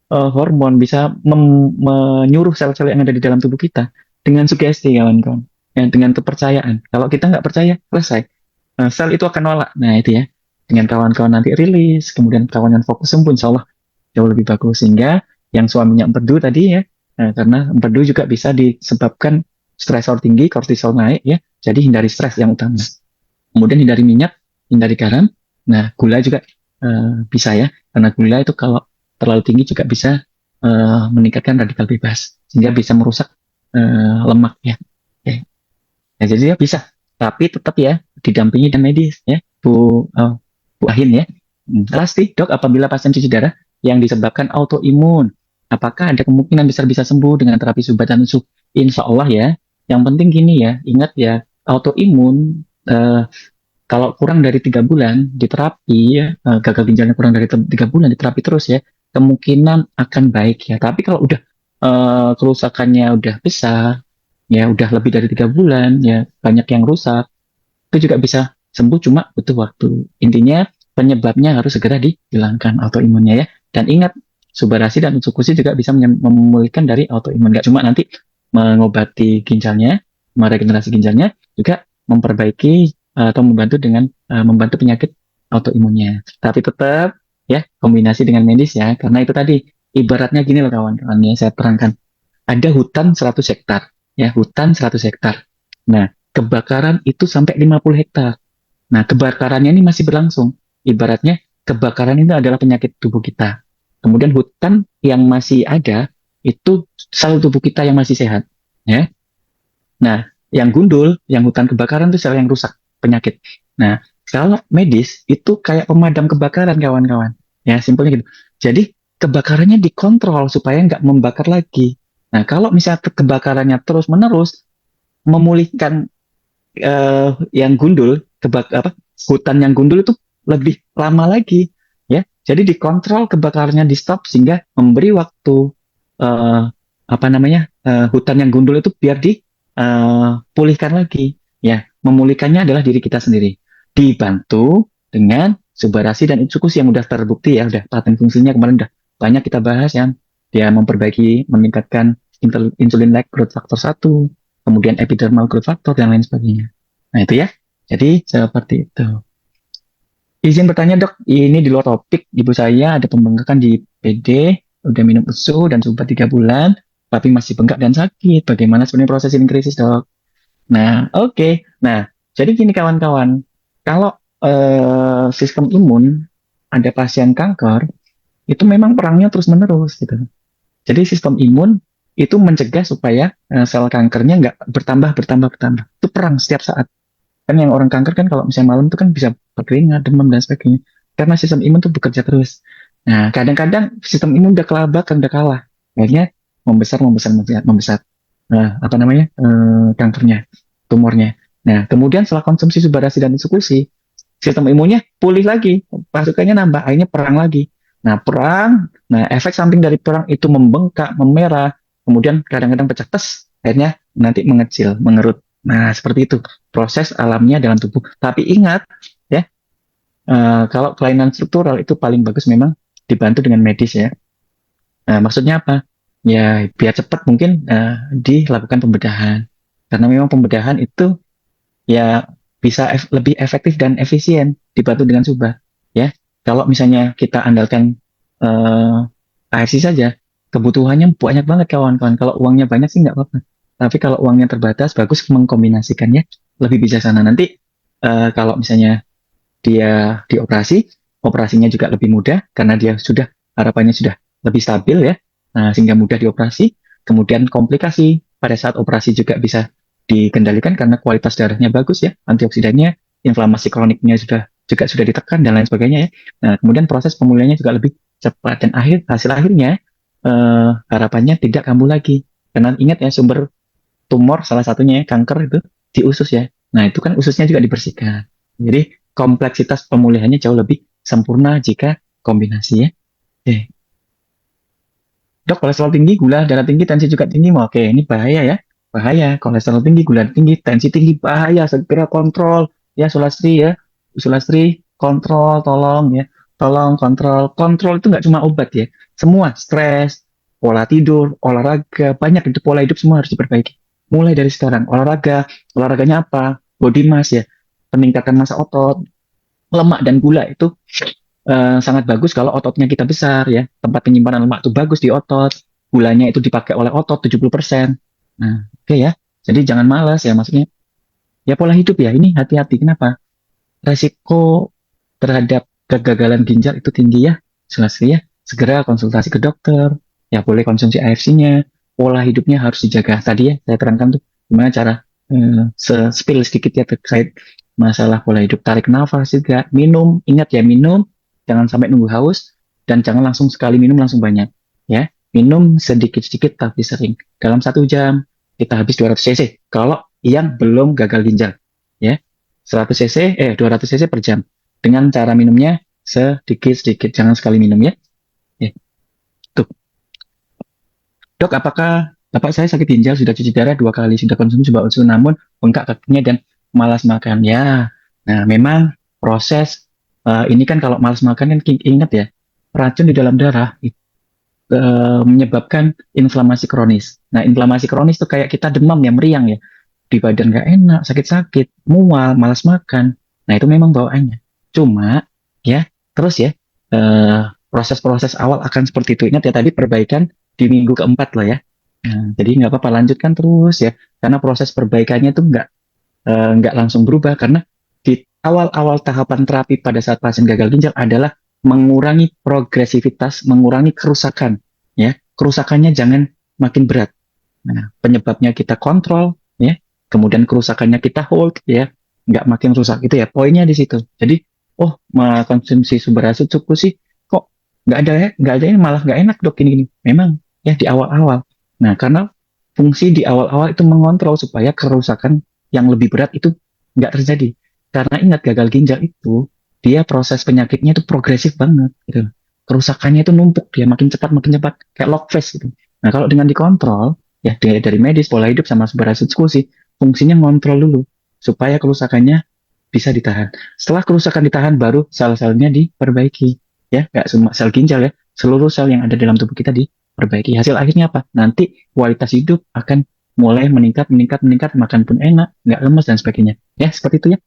hormon, bisa menyuruh sel-sel yang ada di dalam tubuh kita dengan sugesti kawan-kawan, ya, dengan kepercayaan. Kalau kita nggak percaya, selesai. Sel itu akan nolak. Nah itu ya, dengan kawan-kawan nanti rilis, kemudian kawan yang fokus sembuh, insya Allah jauh lebih bagus. Sehingga yang suaminya empedu tadi ya, karena empedu juga bisa disebabkan stresor tinggi, kortisol naik ya, jadi hindari stres yang utama. Kemudian hindari minyak, hindari garam. Nah gula juga bisa ya, karena gula itu kalau terlalu tinggi juga bisa meningkatkan radikal bebas, sehingga bisa merusak lemak ya. Oke. Nah, jadi ya bisa, tapi tetap ya didampingi dan medis ya, Bu Ahin ya. Pasti dok, apabila pasien cuci darah yang disebabkan autoimun, apakah ada kemungkinan besar bisa sembuh dengan terapi subat dan tusuk? Insya Allah ya. Yang penting gini ya, ingat ya, autoimun kalau kurang dari 3 bulan diterapi ya, gagal ginjalnya kurang dari 3 bulan diterapi terus ya, kemungkinan akan baik ya. Tapi kalau udah kerusakannya udah besar, ya udah lebih dari 3 bulan, ya banyak yang rusak, itu juga bisa sembuh, cuma butuh waktu. Intinya penyebabnya harus segera dihilangkan autoimunnya ya. Dan ingat, subarasi dan utsukushi juga bisa memulihkan dari autoimun. Gak cuma nanti mengobati ginjalnya, meregenerasi ginjalnya, juga memperbaiki atau membantu dengan membantu penyakit autoimunnya. Tapi tetap ya kombinasi dengan medis ya, karena itu tadi ibaratnya gini loh kawan-kawan ya, saya terangkan. Ada hutan 100 hektar, ya hutan 100 hektar. Nah, kebakaran itu sampai 50 hektar. Nah, kebakarannya ini masih berlangsung. Ibaratnya kebakaran ini adalah penyakit tubuh kita. Kemudian hutan yang masih ada itu sel tubuh kita yang masih sehat, ya. Nah, yang gundul, yang hutan kebakaran itu sel yang rusak, penyakit. Nah, kalau medis itu kayak pemadam kebakaran kawan-kawan. Ya, simpelnya gitu. Jadi kebakarannya dikontrol supaya nggak membakar lagi. Nah, kalau misalnya kebakarannya terus-menerus, memulihkan yang gundul, apa, hutan yang gundul itu lebih lama lagi, ya. Jadi dikontrol kebakarannya, di stop, sehingga memberi waktu apa namanya, hutan yang gundul itu biar dipulihkan lagi, ya. Memulihkannya adalah diri kita sendiri, dibantu dengan subarasi dan utsukushi yang udah terbukti ya, udah paten fungsinya kemarin udah banyak kita bahas, yang dia memperbaiki, meningkatkan insulin-like growth factor 1, kemudian epidermal growth factor, dan lain sebagainya. Nah itu ya, jadi seperti itu. Izin bertanya dok, ini di luar topik, ibu saya ada pembengkakan di PD, udah minum USU dan subat 3 bulan, tapi masih bengkak dan sakit. Bagaimana sebenarnya proses ini krisis dok? Nah oke. Nah jadi gini kawan-kawan, kalau sistem imun, ada pasien kanker, itu memang perangnya terus-menerus gitu. Jadi sistem imun itu mencegah supaya sel kankernya nggak bertambah. Itu perang setiap saat. Kan yang orang kanker kan kalau misalnya malam itu kan bisa berkeringat, demam dan sebagainya. Karena sistem imun tuh bekerja terus. Nah, kadang-kadang sistem imun udah kelabakan, udah kalah. Akhirnya membesar. Nah, apa namanya? Kankernya, tumornya. Nah, kemudian setelah konsumsi subarasi dan eksekusi, sistem imunnya pulih lagi, pasukannya nambah, akhirnya perang lagi. Nah, perang, nah efek samping dari perang itu membengkak, memerah, kemudian kadang-kadang pecah tes, akhirnya nanti mengecil, mengerut. Nah, seperti itu proses alamnya dalam tubuh. Tapi ingat, ya, kalau kelainan struktural itu paling bagus memang dibantu dengan medis ya. Nah, maksudnya apa? Ya, biar cepat mungkin dilakukan pembedahan. Karena memang pembedahan itu ya bisa lebih efektif dan efisien dibantu dengan subah ya. Kalau misalnya kita andalkan ARC saja, kebutuhannya banyak banget kawan-kawan. Kalau uangnya banyak sih nggak apa-apa, tapi kalau uangnya terbatas bagus mengkombinasikannya, lebih bijaksana. Nanti kalau misalnya dia dioperasi, operasinya juga lebih mudah karena dia sudah, harapannya sudah lebih stabil ya. Nah, sehingga mudah dioperasi. Kemudian komplikasi pada saat operasi juga bisa dikendalikan karena kualitas darahnya bagus ya, antioksidannya, inflamasi kroniknya sudah ditekan dan lain sebagainya ya. Nah, kemudian proses pemulihannya juga lebih cepat dan hasil akhirnya harapannya tidak kambuh lagi. Karena ingat ya, sumber tumor salah satunya ya, kanker itu di usus ya. Nah, itu kan ususnya juga dibersihkan. Jadi kompleksitas pemulihannya jauh lebih sempurna jika kombinasi ya. Oke. Dok, kolesterol tinggi, gula darah tinggi, tensi juga tinggi. Oke, ini bahaya ya. Bahaya. Kolesterol tinggi, gula tinggi, tensi tinggi, bahaya. Segera kontrol. Ya, Sulastri ya. Sulastri, kontrol, tolong ya. Tolong kontrol. Kontrol itu nggak cuma obat ya. Semua, stres, pola tidur, olahraga, banyak itu pola hidup semua harus diperbaiki. Mulai dari sekarang, olahraganya apa? Body mass ya. Peningkatan massa otot, lemak dan gula itu sangat bagus kalau ototnya kita besar ya. Tempat penyimpanan lemak itu bagus di otot. Gulanya itu dipakai oleh otot 70%. Nah, oke ya. Jadi jangan malas ya, maksudnya. Ya pola hidup ya, ini hati-hati. Kenapa? Resiko terhadap kegagalan ginjal itu tinggi ya. Selesai ya. Segera konsultasi ke dokter. Ya boleh konsumsi AFC-nya. Pola hidupnya harus dijaga. Tadi ya saya terangkan tuh gimana cara spill sedikit ya terkait masalah pola hidup. Tarik nafas juga. Minum, ingat ya minum. Jangan sampai nunggu haus dan jangan langsung sekali minum langsung banyak. Ya, minum sedikit-sedikit tapi sering. Dalam 1 jam kita habis 200 cc. Kalau yang belum gagal ginjal, ya 100 cc, 200 cc per jam. Dengan cara minumnya sedikit-sedikit, jangan sekali minum ya. Ya. Tuh, dok, apakah bapak saya sakit ginjal, sudah cuci darah 2 kali, sudah konsumsi obat usul, namun bengkak kakinya dan malas makan. Ya, nah memang proses ini kan kalau malas makan kan ingat ya, racun di dalam darah itu menyebabkan inflamasi kronis. Nah, inflamasi kronis itu kayak kita demam ya, meriang ya, di badan nggak enak, sakit-sakit, mual, malas makan. Nah, itu memang bawaannya. Cuma ya, terus ya, proses-proses awal akan seperti itu. Ingat ya tadi perbaikan di minggu keempat lah ya. Nah, jadi nggak apa-apa, lanjutkan terus ya, karena proses perbaikannya itu nggak langsung berubah karena di awal-awal tahapan terapi pada saat pasien gagal ginjal adalah mengurangi progresivitas, mengurangi kerusakan, ya. Kerusakannya jangan makin berat. Nah, penyebabnya kita kontrol, ya. Kemudian kerusakannya kita hold, ya. Nggak makin rusak itu ya. Poinnya di situ. Jadi, oh, konsumsi sumber acid cukup sih, kok nggak ada ini malah nggak enak dok ini. Memang ya di awal-awal. Nah, karena fungsi di awal-awal itu mengontrol supaya kerusakan yang lebih berat itu nggak terjadi. Karena ingat gagal ginjal itu dia proses penyakitnya itu progresif banget gitu. Kerusakannya itu numpuk, dia makin cepat kayak log phase gitu. Nah, kalau dengan dikontrol ya dari medis, pola hidup sama sumber diskusi, fungsinya ngontrol dulu supaya kerusakannya bisa ditahan. Setelah kerusakan ditahan baru sel-selnya diperbaiki. Ya, nggak cuma sel ginjal ya, seluruh sel yang ada dalam tubuh kita diperbaiki. Hasil akhirnya apa? Nanti kualitas hidup akan mulai meningkat, makan pun enak, nggak lemes dan sebagainya. Ya, seperti itu ya.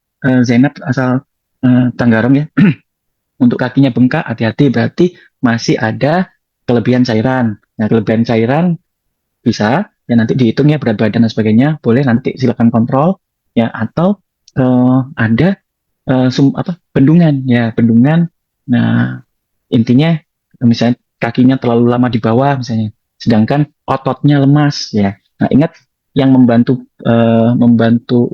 Zainab asal Tanggarong ya. Untuk kakinya bengkak, hati-hati berarti masih ada kelebihan cairan. Nah, kelebihan cairan bisa ya nanti dihitung ya berat badan dan sebagainya. Boleh nanti silakan kontrol ya atau ada bendungan ya bendungan. Nah, intinya misalnya kakinya terlalu lama di bawah misalnya, sedangkan ototnya lemas ya. Nah, ingat yang membantu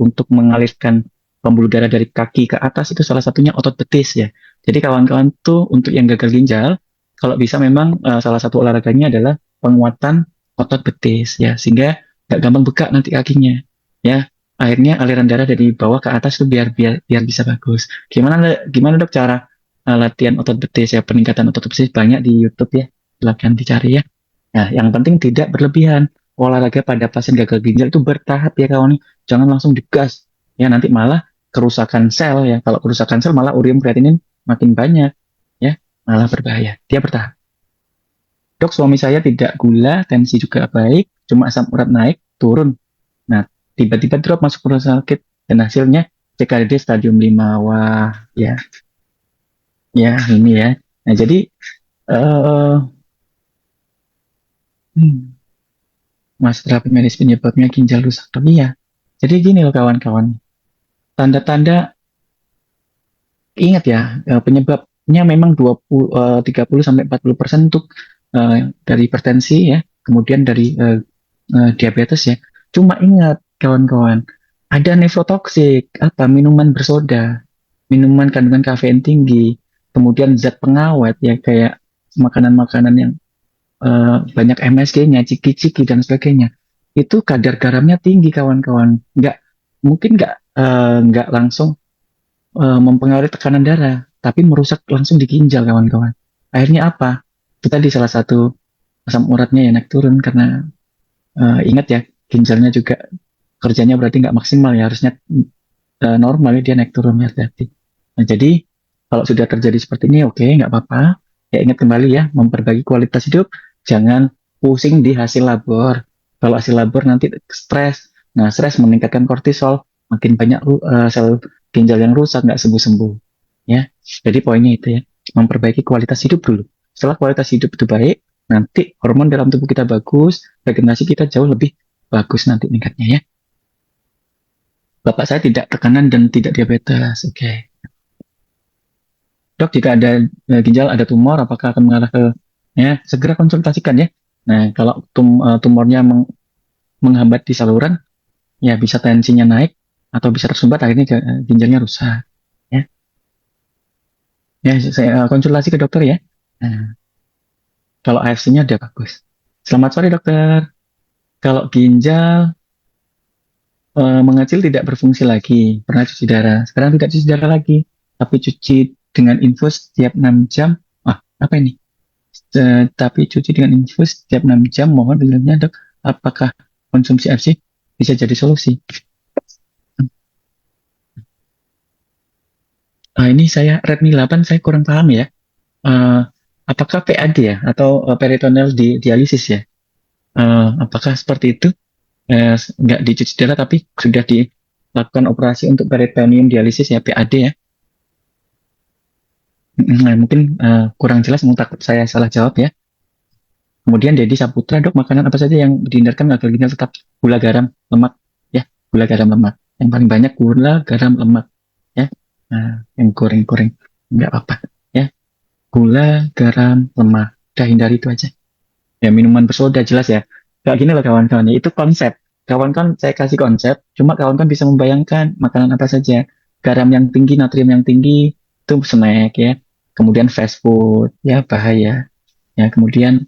untuk mengalirkan pembuluh darah dari kaki ke atas itu salah satunya otot betis ya. Jadi kawan-kawan tuh untuk yang gagal ginjal, kalau bisa memang salah satu olahraganya adalah penguatan otot betis ya, sehingga nggak gampang bengkak nanti kakinya ya. akhirnya aliran darah dari bawah ke atas tuh biar bisa bagus. Gimana dok cara latihan otot betis ya, peningkatan otot betis banyak di YouTube ya, silakan dicari ya. Nah, yang penting tidak berlebihan. Olahraga pada pasien gagal ginjal itu bertahap ya kawan. Jangan langsung digas. Ya nanti malah kerusakan sel ya. Kalau kerusakan sel malah urium kreatinin makin banyak ya, malah berbahaya. Dia bertahap. Dok, suami saya tidak gula, tensi juga baik, cuma asam urat naik, turun. Nah, tiba-tiba drop masuk rumah sakit dan hasilnya CKD stadium 5. Wah, ya, ya ini ya. Nah, jadi eh hmm, Mas terapi medis penyebabnya ginjal rusak. Tapi ya, jadi gini loh kawan-kawan. Tanda-tanda ingat ya, penyebabnya memang 30 sampai 40% untuk dari hipertensi ya, kemudian dari diabetes ya. Cuma ingat kawan-kawan, ada nefrotoksik, apa minuman bersoda, minuman kandungan kafein tinggi, kemudian zat pengawet ya kayak makanan-makanan yang banyak MSG-nya, ciki-ciki dan sebagainya. Itu kadar garamnya tinggi kawan-kawan. Nggak langsung mempengaruhi tekanan darah, tapi merusak langsung di ginjal kawan-kawan. Akhirnya apa? Itu tadi salah satu asam uratnya ya naik turun karena ingat ya ginjalnya juga kerjanya berarti nggak maksimal ya, harusnya normal ya, dia naik turun ya hati-hati. Nah jadi kalau sudah terjadi seperti ini oke nggak apa-apa. Ya ingat kembali ya memperbaiki kualitas hidup, jangan pusing di hasil labor. Kalau hasil labor nanti stres. Nah stres meningkatkan kortisol, makin banyak sel ginjal yang rusak nggak sembuh-sembuh. Ya jadi poinnya itu ya, memperbaiki kualitas hidup dulu. Setelah kualitas hidup itu baik, nanti hormon dalam tubuh kita bagus, regenerasi kita jauh lebih bagus nanti tingkatnya ya. Bapak saya tidak tekanan dan tidak diabetes. Oke. Dok, jika ada ginjal, ada tumor, apakah akan mengarah ke ya segera konsultasikan ya. Nah, kalau tumornya menghambat di saluran, ya bisa tensinya naik atau bisa tersumbat akhirnya ginjalnya rusak. Ya, ya saya konsultasi ke dokter ya. Nah, kalau AFC-nya udah bagus. Selamat sore dokter. Kalau ginjal mengecil tidak berfungsi lagi, pernah cuci darah. Sekarang tidak cuci darah lagi, tapi cuci dengan infus setiap 6 jam. Wah, apa ini? Tapi cuci dengan infus setiap 6 jam. Mohon penjelasannya dok, apakah konsumsi AFC bisa jadi solusi? Ini saya Redmi 8, saya kurang paham ya. Eh, apakah PAD ya atau peritoneal dialisis ya? Apakah seperti itu? Nggak dicuci darah tapi sudah dilakukan operasi untuk peritoneum dialisis ya, PAD ya. Nah, mungkin kurang jelas, mungkin takut saya salah jawab ya. Kemudian Dedi Saputra, dok, makanan apa saja yang dihindarkan agar ginjal tetap gula, garam, lemak? Ya, gula, garam, lemak. Yang paling banyak gula, garam, lemak. Ya, nah, yang goreng-goreng nggak apa-apa. Ya, gula, garam, lemak. Udah hindari itu aja. Ya, minuman bersoda jelas ya. Kayak gini loh kawan-kawan. Ya, itu konsep. Kawan-kawan saya kasih konsep. Cuma kawan-kawan bisa membayangkan makanan apa saja. Garam yang tinggi, natrium yang tinggi, itu snack ya. Kemudian fast food, ya bahaya. Ya, kemudian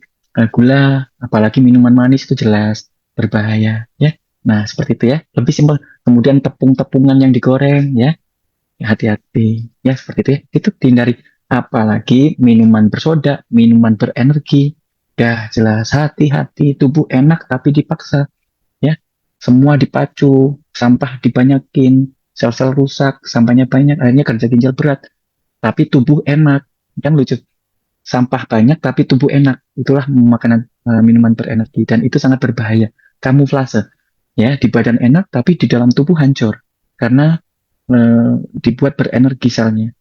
gula, apalagi minuman manis itu jelas berbahaya, ya. Nah, seperti itu ya. Lebih simpel. Kemudian tepung-tepungan yang digoreng, ya. Ya, hati-hati, ya seperti itu ya. Itu dihindari. Apalagi minuman bersoda, minuman berenergi. Ya, jelas hati-hati. Tubuh enak tapi dipaksa, ya. Semua dipacu, sampah dibanyakin, sel-sel rusak, sampahnya banyak, akhirnya kerja ginjal berat. Tapi tubuh enak. Kan lucu, sampah banyak tapi tubuh enak. Itulah makanan minuman berenergi dan itu sangat berbahaya. Kamuflase ya, di badan enak tapi di dalam tubuh hancur karena dibuat berenergi selnya.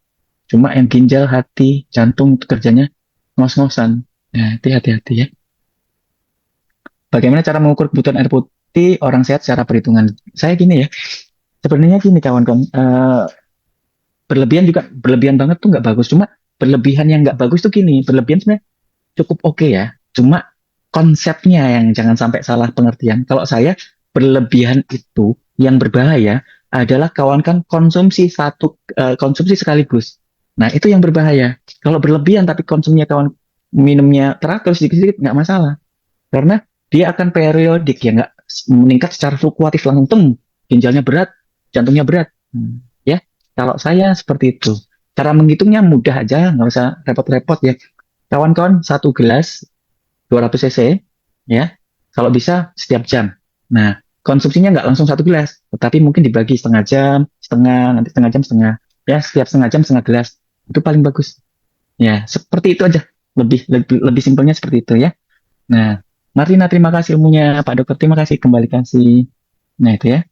Cuma yang ginjal, hati, jantung itu kerjanya ngos-ngosan. Nah, itu hati-hati ya. Bagaimana cara mengukur kebutuhan air putih orang sehat secara perhitungan? Saya gini ya, sebenarnya gini kawan-kawan, berlebihan banget tuh nggak bagus. Cuma berlebihan yang nggak bagus tuh gini, berlebihan sebenarnya cukup oke ya. Cuma konsepnya yang jangan sampai salah pengertian. Kalau saya berlebihan itu yang berbahaya adalah kawan kan konsumsi sekaligus. Nah, itu yang berbahaya. Kalau berlebihan tapi konsumnya kawan minumnya teratur sedikit-sedikit nggak masalah. Karena dia akan periodik ya nggak meningkat secara fluktuatif langsung tem. ginjalnya berat, jantungnya berat. Ya, kalau saya seperti itu. Cara menghitungnya mudah aja, nggak usah repot-repot ya. Kawan-kawan, satu gelas 200 cc, ya. Kalau bisa setiap jam. Nah, konsumsinya nggak langsung satu gelas, tetapi mungkin dibagi setengah jam, setengah, nanti setengah jam, setengah. Ya, setiap setengah jam setengah gelas. Itu paling bagus. Ya, seperti itu aja. Lebih simpelnya seperti itu ya. Nah, Martina, terima kasih ilmunya. Pak Dokter, terima kasih. Kembali kasih. Nah, itu ya.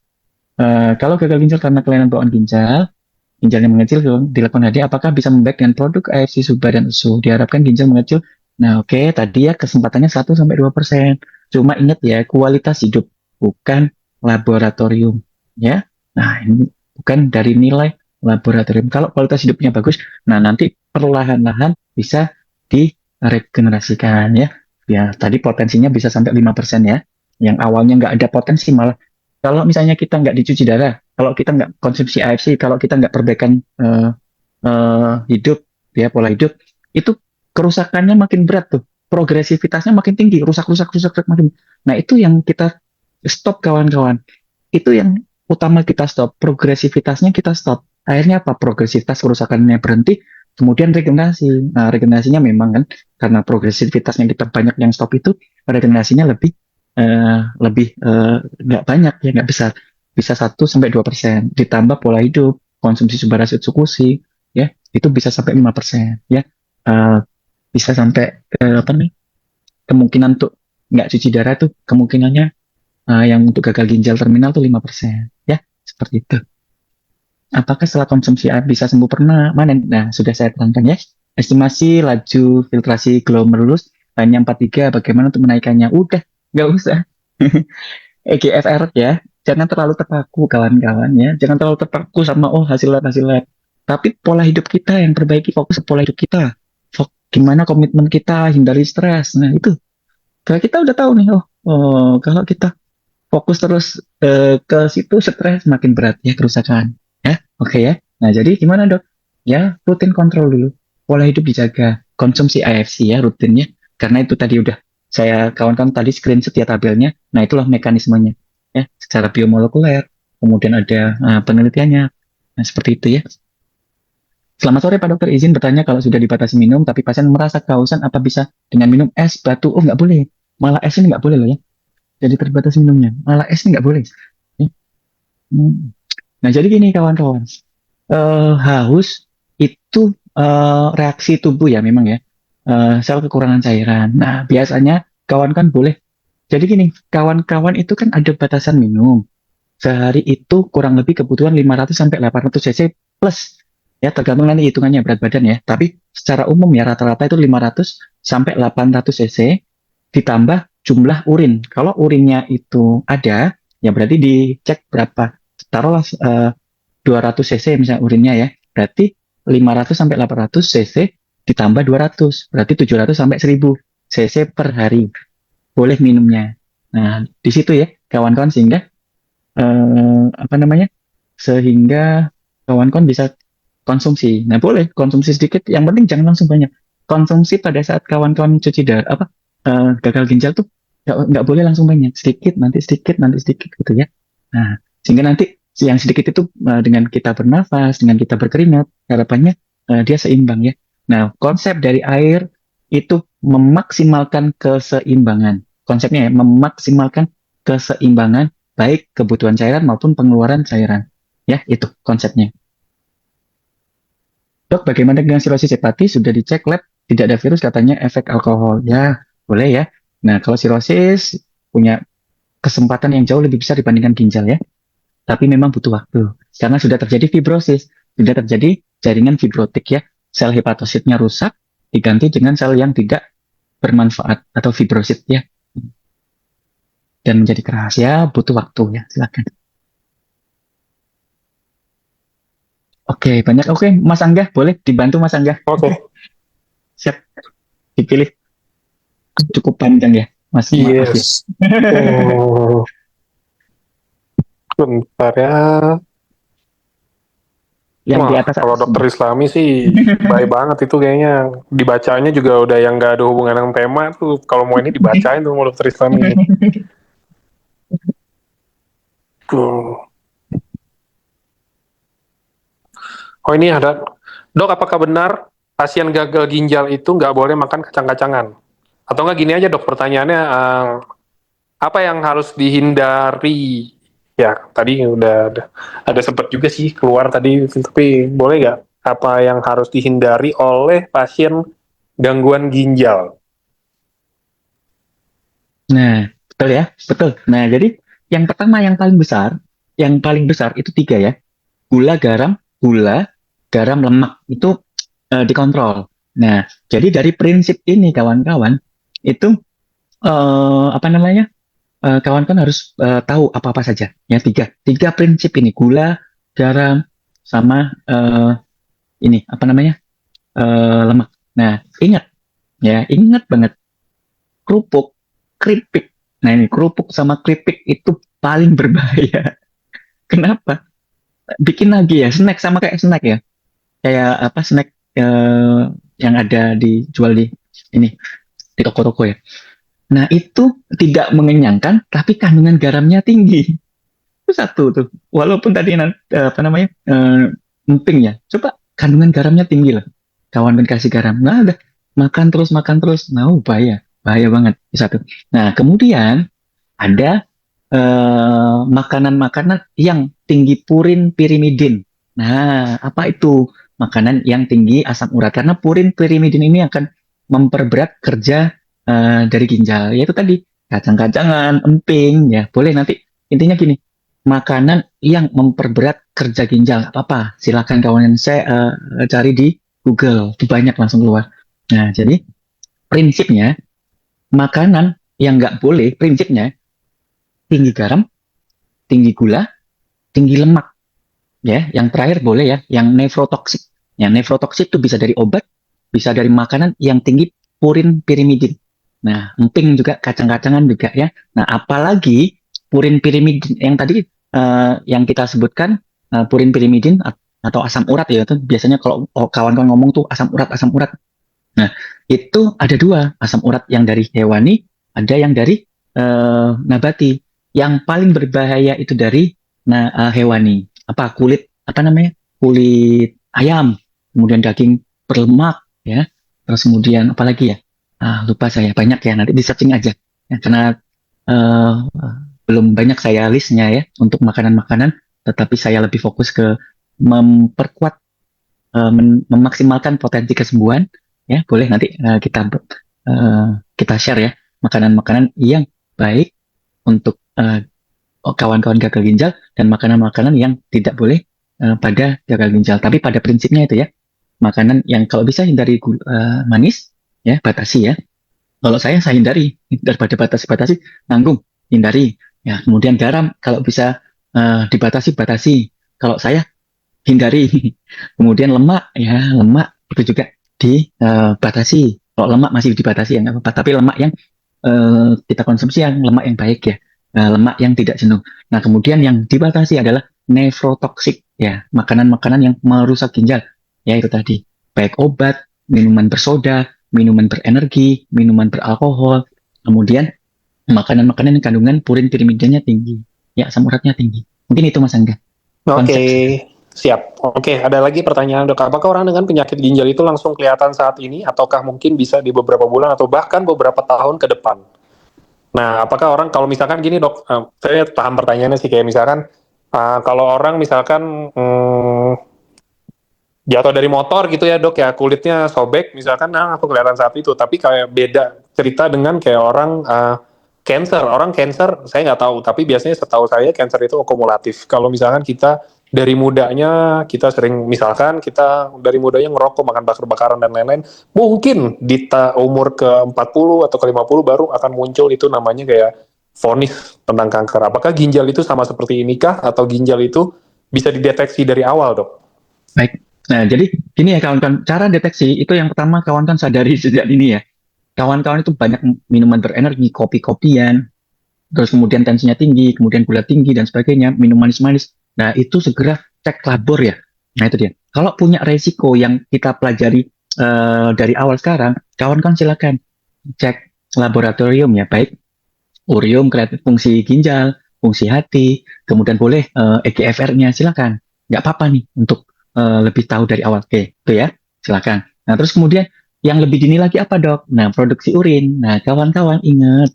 Kalau gagal ginjal karena kelainan bawaan ginjal, ginjalnya mengecil, dilakukan hadiah, apakah bisa membaik dengan produk AFC Suba dan USU? Diharapkan ginjal mengecil. Nah, oke, tadi ya kesempatannya 1-2%. Cuma ingat ya, kualitas hidup, bukan laboratorium. Ya, nah ini bukan dari nilai laboratorium. Kalau kualitas hidupnya bagus, nah nanti perlahan-lahan bisa diregenerasikan ya. Ya, tadi potensinya bisa sampai 5% ya. Yang awalnya nggak ada potensi malah kalau misalnya kita nggak dicuci darah, kalau kita nggak konsumsi AFC, kalau kita nggak perbaikan hidup, ya pola hidup, itu kerusakannya makin berat tuh, progresivitasnya makin tinggi, rusak makin. Nah itu yang kita stop kawan-kawan, itu yang utama kita stop, progresivitasnya kita stop. Akhirnya apa? Progresivitas kerusakannya berhenti, kemudian regenerasi. Nah regenerasinya memang kan karena progresivitasnya kita banyak yang stop itu, regenerasinya lebih nggak banyak ya nggak besar bisa 1-2% ditambah pola hidup konsumsi sumber asid sukusi ya itu bisa sampai 5% ya. Eh, bisa sampai apa nih kemungkinan untuk nggak cuci darah tuh kemungkinannya yang untuk gagal ginjal terminal tuh 5% ya seperti itu. Apakah setelah konsumsi air bisa sembuh permanen? Nah sudah saya terangkan ya. Estimasi laju filtrasi glomerulus hanya 43 bagaimana untuk menaikkannya udah nggak usah. EGFR ya, jangan terlalu terpaku kawan-kawan ya, jangan terlalu terpaku sama oh hasil lab. Tapi pola hidup kita yang perbaiki fokus ke pola hidup kita. Gimana komitmen kita hindari stres. Nah itu, kalau kita udah tahu nih kalau kita fokus terus ke situ stres makin berat ya kerusakan. Ya, oke ya. Nah jadi gimana dok? Ya rutin kontrol dulu, pola hidup dijaga, konsumsi AFC ya rutinnya. Karena itu tadi udah saya kawan-kawan tadi screen setiap tabelnya. Nah itulah mekanismenya ya secara biomolekuler. Kemudian ada penelitiannya. Nah seperti itu ya. Selamat sore Pak Dokter, izin bertanya kalau sudah dibatasi minum tapi pasien merasa kehausan apa bisa dengan minum es batu? Oh nggak boleh, malah es ini nggak boleh loh ya. Jadi terbatas minumnya, malah es ini nggak boleh. Ya. Hmm. Nah jadi gini kawan-kawan, haus itu reaksi tubuh ya memang ya, sel kekurangan cairan. Nah biasanya kawan kan boleh. Jadi gini, kawan-kawan itu kan ada batasan minum. Sehari itu kurang lebih kebutuhan 500 sampai 800 cc plus. Ya, tergantung nanti hitungannya berat badan ya. Tapi secara umum ya rata-rata itu 500 sampai 800 cc ditambah jumlah urin. Kalau urinnya itu ada, ya berarti dicek berapa. Taruhlah 200 cc misalnya urinnya ya. Berarti 500 sampai 800 cc ditambah 200. Berarti 700 sampai 1000 cc per hari. Boleh minumnya. Nah, di situ ya kawan-kawan sehingga apa namanya? Sehingga kawan-kawan bisa konsumsi. Nah, boleh konsumsi sedikit, yang penting jangan langsung banyak. Konsumsi pada saat kawan-kawan cuci darah apa gagal ginjal tuh nggak boleh langsung banyak, sedikit, nanti sedikit gitu ya. Nah, sehingga nanti yang sedikit itu dengan kita bernafas, dengan kita berkeringat, harapannya dia seimbang ya. Nah, konsep dari air itu memaksimalkan keseimbangan. Konsepnya ya, memaksimalkan keseimbangan baik kebutuhan cairan maupun pengeluaran cairan. Ya, itu konsepnya. Dok, bagaimana dengan sirosis hepatis? Sudah dicek lab, tidak ada virus katanya efek alkohol. Ya, boleh ya. Nah, kalau sirosis punya kesempatan yang jauh lebih besar dibandingkan ginjal ya. Tapi memang butuh waktu. Karena sudah terjadi fibrosis, sudah terjadi jaringan fibrotik ya. Sel hepatositnya rusak, diganti dengan sel yang tidak bermanfaat atau fibrosit ya. Dan menjadi keras ya, butuh waktu ya. Silakan. Oke, banyak. Oke, Mas Angga, boleh dibantu Mas Angga. Oke, Siap, dipilih. Cukup panjang ya, Mas. Maaf ya. yes. Hmm, bentar ya. Yang di Wah, atas kalau atas dokter ini. Islami sih baik banget itu kayaknya. Dibacanya juga udah yang nggak ada hubungan dengan tema tuh. Kalau mau ini dibacain tuh sama dokter Islami ini. Hmm. Oh ini ada, dok apakah benar pasien gagal ginjal itu nggak boleh makan kacang-kacangan? Atau nggak gini aja dok, pertanyaannya apa yang harus dihindari? Ya tadi udah ada sempat juga sih keluar tadi, tapi boleh nggak apa yang harus dihindari oleh pasien gangguan ginjal? Nah, betul ya, betul. Nah, jadi yang pertama yang paling besar itu tiga ya. Gula, garam, lemak itu dikontrol. Nah, jadi dari prinsip ini kawan-kawan itu apa namanya? Kawan-kawan harus tahu apa-apa saja. Ya, tiga prinsip ini, gula, garam, sama ini apa namanya? Lemak. Nah, ingat banget kerupuk, keripik. Nah, ini kerupuk sama keripik itu paling berbahaya. Kenapa? Bikin lagi ya, snack sama kayak snack ya. Kayak apa snack yang ada dijual di ini di toko-toko ya. Nah, itu tidak mengenyangkan, tapi kandungan garamnya tinggi. Itu satu tuh. Walaupun tadi apa namanya emping ya. Coba kandungan garamnya tinggi lah. Kawan kasih garam. Nah, udah makan terus. Nah, bahaya, bahaya banget. Itu satu. Nah, kemudian ada makanan-makanan yang tinggi purin pirimidin. Nah, apa itu? Makanan yang tinggi asam urat. Karena purin pirimidin ini akan memperberat kerja dari ginjal. Yaitu tadi, kacang-kacangan, emping, ya boleh nanti. Intinya gini, makanan yang memperberat kerja ginjal. Nggak apa-apa, silakan kawan saya cari di Google. Itu banyak langsung keluar. Nah, jadi prinsipnya, makanan yang nggak boleh, prinsipnya, tinggi garam, tinggi gula, tinggi lemak. Ya, yang terakhir boleh ya, yang nefrotoksik. Ya, nefrotoksik itu bisa dari obat, bisa dari makanan yang tinggi purin pirimidin. Nah, emping juga, kacang-kacangan juga ya. Nah, apalagi purin pirimidin yang tadi yang kita sebutkan purin pirimidin atau asam urat ya, itu biasanya kalau kawan-kawan ngomong tuh asam urat, asam urat. Nah, itu ada dua, asam urat yang dari hewani, ada yang dari nabati. Yang paling berbahaya itu dari hewani. Apa kulit apa namanya? Kulit ayam, kemudian daging berlemak ya. Terus kemudian apa lagi ya? Lupa saya, banyak ya, nanti di searching aja. Ya, karena eh, belum banyak saya listnya ya untuk makanan-makanan, tetapi saya lebih fokus ke memperkuat memaksimalkan potensi kesembuhan. Ya, boleh nanti kita share ya makanan-makanan yang baik untuk kawan-kawan gagal ginjal dan makanan-makanan yang tidak boleh pada gagal ginjal. Tapi pada prinsipnya itu ya, makanan yang kalau bisa hindari manis, ya batasi ya. Kalau saya hindari daripada batasi, nanggung, hindari. Ya, kemudian garam kalau bisa batasi. Kalau saya hindari. Kemudian lemak, ya lemak itu juga dibatasi. Kalau lemak masih dibatasi ya nggak apa-apa. Tapi lemak yang kita konsumsi yang lemak yang baik ya, lemak yang tidak jenuh. Nah, kemudian yang dibatasi adalah nefrotoksik ya, makanan-makanan yang merusak ginjal. Ya itu tadi, baik obat, minuman bersoda, minuman berenergi, minuman beralkohol, kemudian makanan-makanan yang kandungan purin pirimidinnya tinggi, ya asam uratnya tinggi. Mungkin itu Mas Angga. Oke, siap. Oke, ada lagi pertanyaan dok. Apakah orang dengan penyakit ginjal itu langsung kelihatan saat ini, ataukah mungkin bisa di beberapa bulan atau bahkan beberapa tahun ke depan? Nah, apakah orang kalau misalkan gini dok, saya paham pertanyaannya sih kayak misalkan kalau orang misalkan jatuh dari motor gitu ya dok ya, kulitnya sobek misalkan, aku kelihatan saat itu. Tapi kayak beda cerita dengan kayak orang orang cancer saya nggak tahu, tapi biasanya setahu saya cancer itu akumulatif. Kalau misalkan kita dari mudanya kita sering, misalkan kita dari mudanya ngerokok, makan bakar-bakaran dan lain-lain, mungkin di umur ke 40 atau ke 50 baru akan muncul itu namanya kayak vonis tentang kanker. Apakah ginjal itu sama seperti inikah, atau ginjal itu bisa dideteksi dari awal dok? Baik. Nah, jadi gini ya kawan-kawan, cara deteksi itu yang pertama kawan-kawan sadari sejak dini ya. Kawan-kawan itu banyak minuman berenergi, kopi-kopian, terus kemudian tensinya tinggi, kemudian gula tinggi dan sebagainya, minum manis-manis. Nah, itu segera cek labor ya. Nah, itu dia. Kalau punya resiko yang kita pelajari dari awal sekarang, kawan-kawan silakan cek laboratorium ya, baik urium, kreatin fungsi ginjal, fungsi hati, kemudian boleh EGFR-nya silakan. Nggak apa-apa nih untuk lebih tahu dari awal. Oke, itu ya, silakan. Nah, terus kemudian yang lebih dini lagi apa dok? Nah, produksi urin. Nah, kawan-kawan ingat,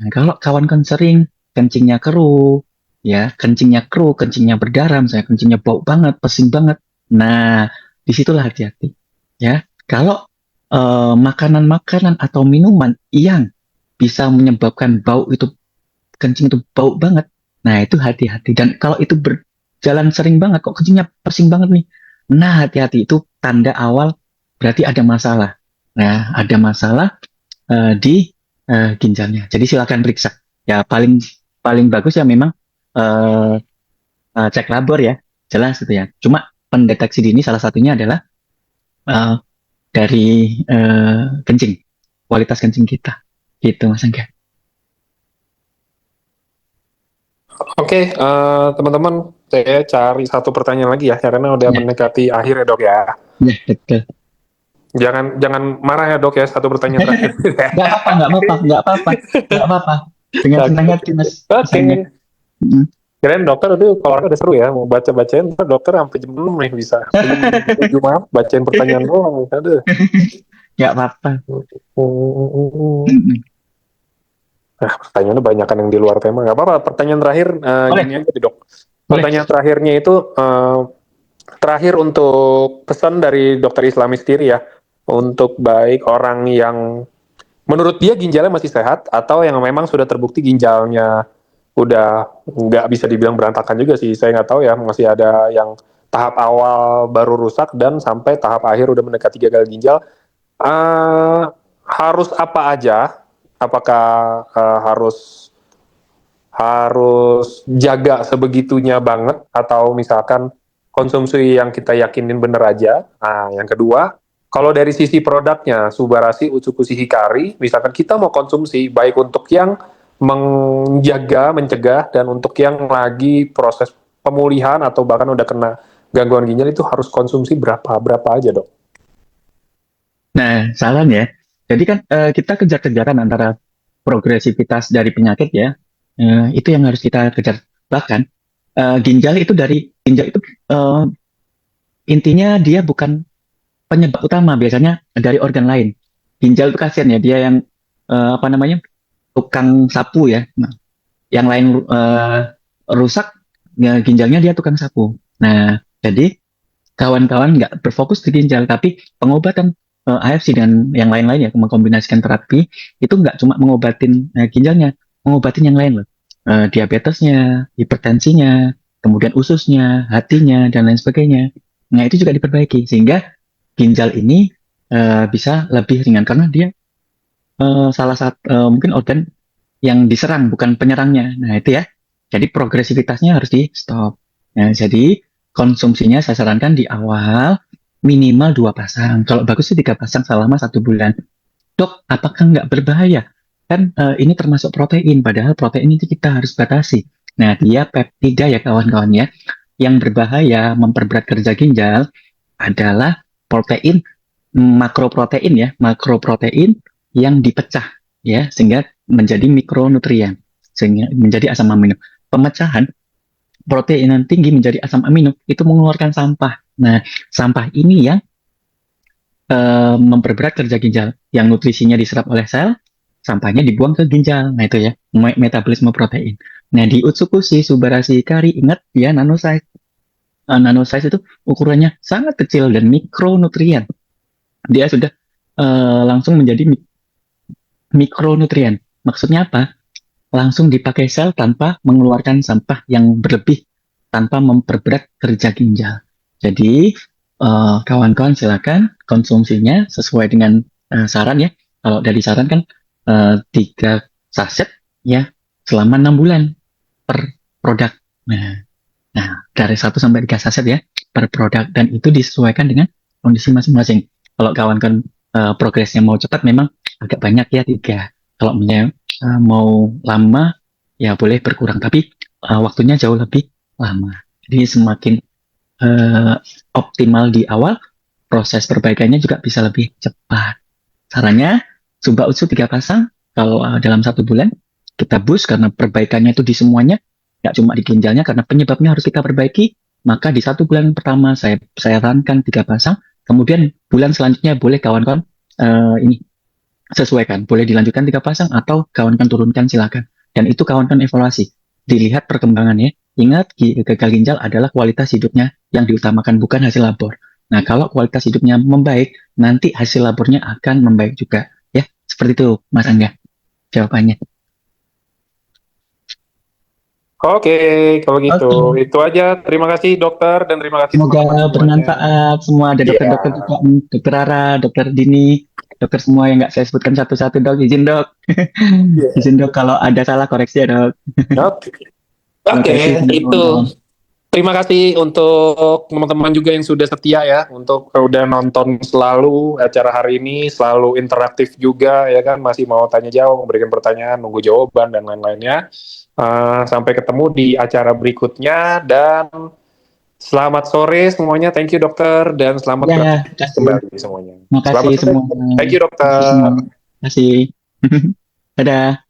nah, kalau kawan-kawan sering kencingnya keruh, ya, kencingnya berdarah, misalnya kencingnya bau banget, pesing banget. Nah, disitulah hati-hati. Ya, kalau makanan-makanan atau minuman yang bisa menyebabkan bau itu, kencing itu bau banget. Nah, itu hati-hati. Dan kalau itu berjalan sering banget, kok kencingnya pesing banget nih. Nah, hati-hati. Itu tanda awal berarti ada masalah. Nah, ada masalah di ginjalnya. Jadi silakan periksa. Ya, paling paling bagus ya memang eh, cek labor ya. Jelas gitu ya. Cuma pendeteksi dini salah satunya adalah eh, dari kencing. Kualitas kencing kita. Gitu, Mas Angga. Oke, teman-teman, saya cari satu pertanyaan lagi ya, karena udah Ya, mendekati akhir ya dok ya. ya, betul. Jangan jangan marah ya dok ya, satu pertanyaan terakhir. Nggak apa-apa, nggak apa-apa, nggak apa-apa, nggak apa-apa. Dengan senang Oke, hati, Mas. Mas oke. Angga. Mm. Kirain dokter itu kalau udah seru ya, mau baca-bacain, ntar dokter sampai jam 6 nih bisa. Jam 7 maaf, bacain pertanyaan doang. Aduh. Nggak apa-apa. Hmm. Mm-mm. Nah, pertanyaannya banyak kan yang di luar tema. Nggak apa-apa, pertanyaan terakhir Boleh, gini aja dok. boleh. Pertanyaan terakhirnya itu terakhir untuk pesan dari dokter Islami sendiri ya, untuk baik orang yang menurut dia ginjalnya masih sehat atau yang memang sudah terbukti ginjalnya udah nggak bisa dibilang berantakan juga sih, saya nggak tahu ya, masih ada yang tahap awal baru rusak dan sampai tahap akhir udah mendekati gagal ginjal. Eh, harus apa aja? Apakah harus harus jaga sebegitunya banget atau misalkan konsumsi yang kita yakinin bener aja? Nah, yang kedua, kalau dari sisi produknya, Subarashi Utsukushi Hikari, misalkan kita mau konsumsi baik untuk yang menjaga, mencegah, dan untuk yang lagi proses pemulihan atau bahkan udah kena gangguan ginjal, itu harus konsumsi berapa aja dok? Nah, saran ya. Jadi kan kita kejar-kejaran antara progresivitas dari penyakit ya. Itu yang harus kita kejar. Bahkan ginjal itu eh, intinya dia bukan penyebab utama, biasanya dari organ lain. Ginjal itu kasihan ya, dia yang apa namanya, tukang sapu ya. Nah, yang lain rusak, ya, ginjalnya dia tukang sapu. Nah, jadi kawan-kawan nggak berfokus di ginjal, tapi pengobatan AFC dan yang lain-lain ya, mengkombinasikan terapi itu nggak cuma mengobatin ginjalnya, mengobatin yang lain loh. Diabetesnya, hipertensinya, kemudian ususnya, hatinya, dan lain sebagainya. Nah, itu juga diperbaiki sehingga ginjal ini bisa lebih ringan karena dia salah satu mungkin organ yang diserang bukan penyerangnya. Nah, itu ya. Jadi progresivitasnya harus di stop. Nah, jadi konsumsinya saya sarankan di awal minimal 2 pasang. Kalau bagus sih 3 pasang selama 1 bulan. Dok, apakah nggak berbahaya? Kan ini termasuk protein, padahal protein itu kita harus batasi. Nah, dia peptida ya kawan-kawan ya. Yang berbahaya memperberat kerja ginjal adalah protein makroprotein ya, makroprotein yang dipecah ya sehingga menjadi mikronutrien, sehingga menjadi asam amino. Pemecahan protein yang tinggi menjadi asam amino itu mengeluarkan sampah. Nah, sampah ini yang memperberat kerja ginjal. Yang nutrisinya diserap oleh sel, sampahnya dibuang ke ginjal. Nah, itu ya, metabolisme protein. Nah, di Utsukushi Subarashi Hikari, ingat ya, nanosize. Nanosize itu ukurannya sangat kecil dan mikronutrien. Dia sudah langsung menjadi mikronutrien. Maksudnya apa? Langsung dipakai sel tanpa mengeluarkan sampah yang berlebih, tanpa memperberat kerja ginjal. Jadi, kawan-kawan silakan konsumsinya sesuai dengan saran ya. Kalau dari saran kan 3 saset ya selama 6 bulan per produk. Nah, dari 1 sampai 3 saset ya per produk dan itu disesuaikan dengan kondisi masing-masing. Kalau kawan-kawan progresnya mau cepat memang agak banyak ya 3. Kalau mau lama ya boleh berkurang, tapi waktunya jauh lebih lama. Jadi semakin optimal di awal, proses perbaikannya juga bisa lebih cepat. Sarannya, Sumba Utsu 3 pasang, kalau dalam 1 bulan, kita boost karena perbaikannya itu di semuanya, nggak cuma di ginjalnya, karena penyebabnya harus kita perbaiki, maka di 1 bulan pertama saya sarankan 3 pasang, kemudian bulan selanjutnya boleh kawan-kawan ini sesuaikan, boleh dilanjutkan 3 pasang atau kawan-kawan turunkan silakan. Dan itu kawan-kawan evaluasi, dilihat perkembangannya. Ingat, gagal ginjal adalah kualitas hidupnya yang diutamakan, bukan hasil labor. Nah, kalau kualitas hidupnya membaik, nanti hasil labornya akan membaik juga. Ya, seperti itu, Mas Angga, jawabannya. Oke, kalau gitu Oke. itu aja. Terima kasih dokter dan terima kasih Semoga teman-teman semuanya. bermanfaat semua. Ada Iya. dokter-dokter juga nih, Dokter Rara, Dokter Dini, dokter semua yang nggak saya sebutkan satu-satu, Dok. Izin, Dok. Iya. Izin, Dok, kalau ada salah koreksi ya, Dok. Oke. Terima Oke, kasih itu. semua. Terima kasih untuk teman-teman juga yang sudah setia ya, untuk udah nonton selalu acara hari ini, selalu interaktif juga ya kan, masih mau tanya jawab, memberikan pertanyaan, nunggu jawaban dan lain-lainnya. Sampai ketemu di acara berikutnya dan selamat sore semuanya. Thank you dokter dan selamat Ya, beraktivitas kasih. kembali semuanya. Makasih Selamat sore. semua. Thank you Kasih semua. dokter. Kasih. Dadah.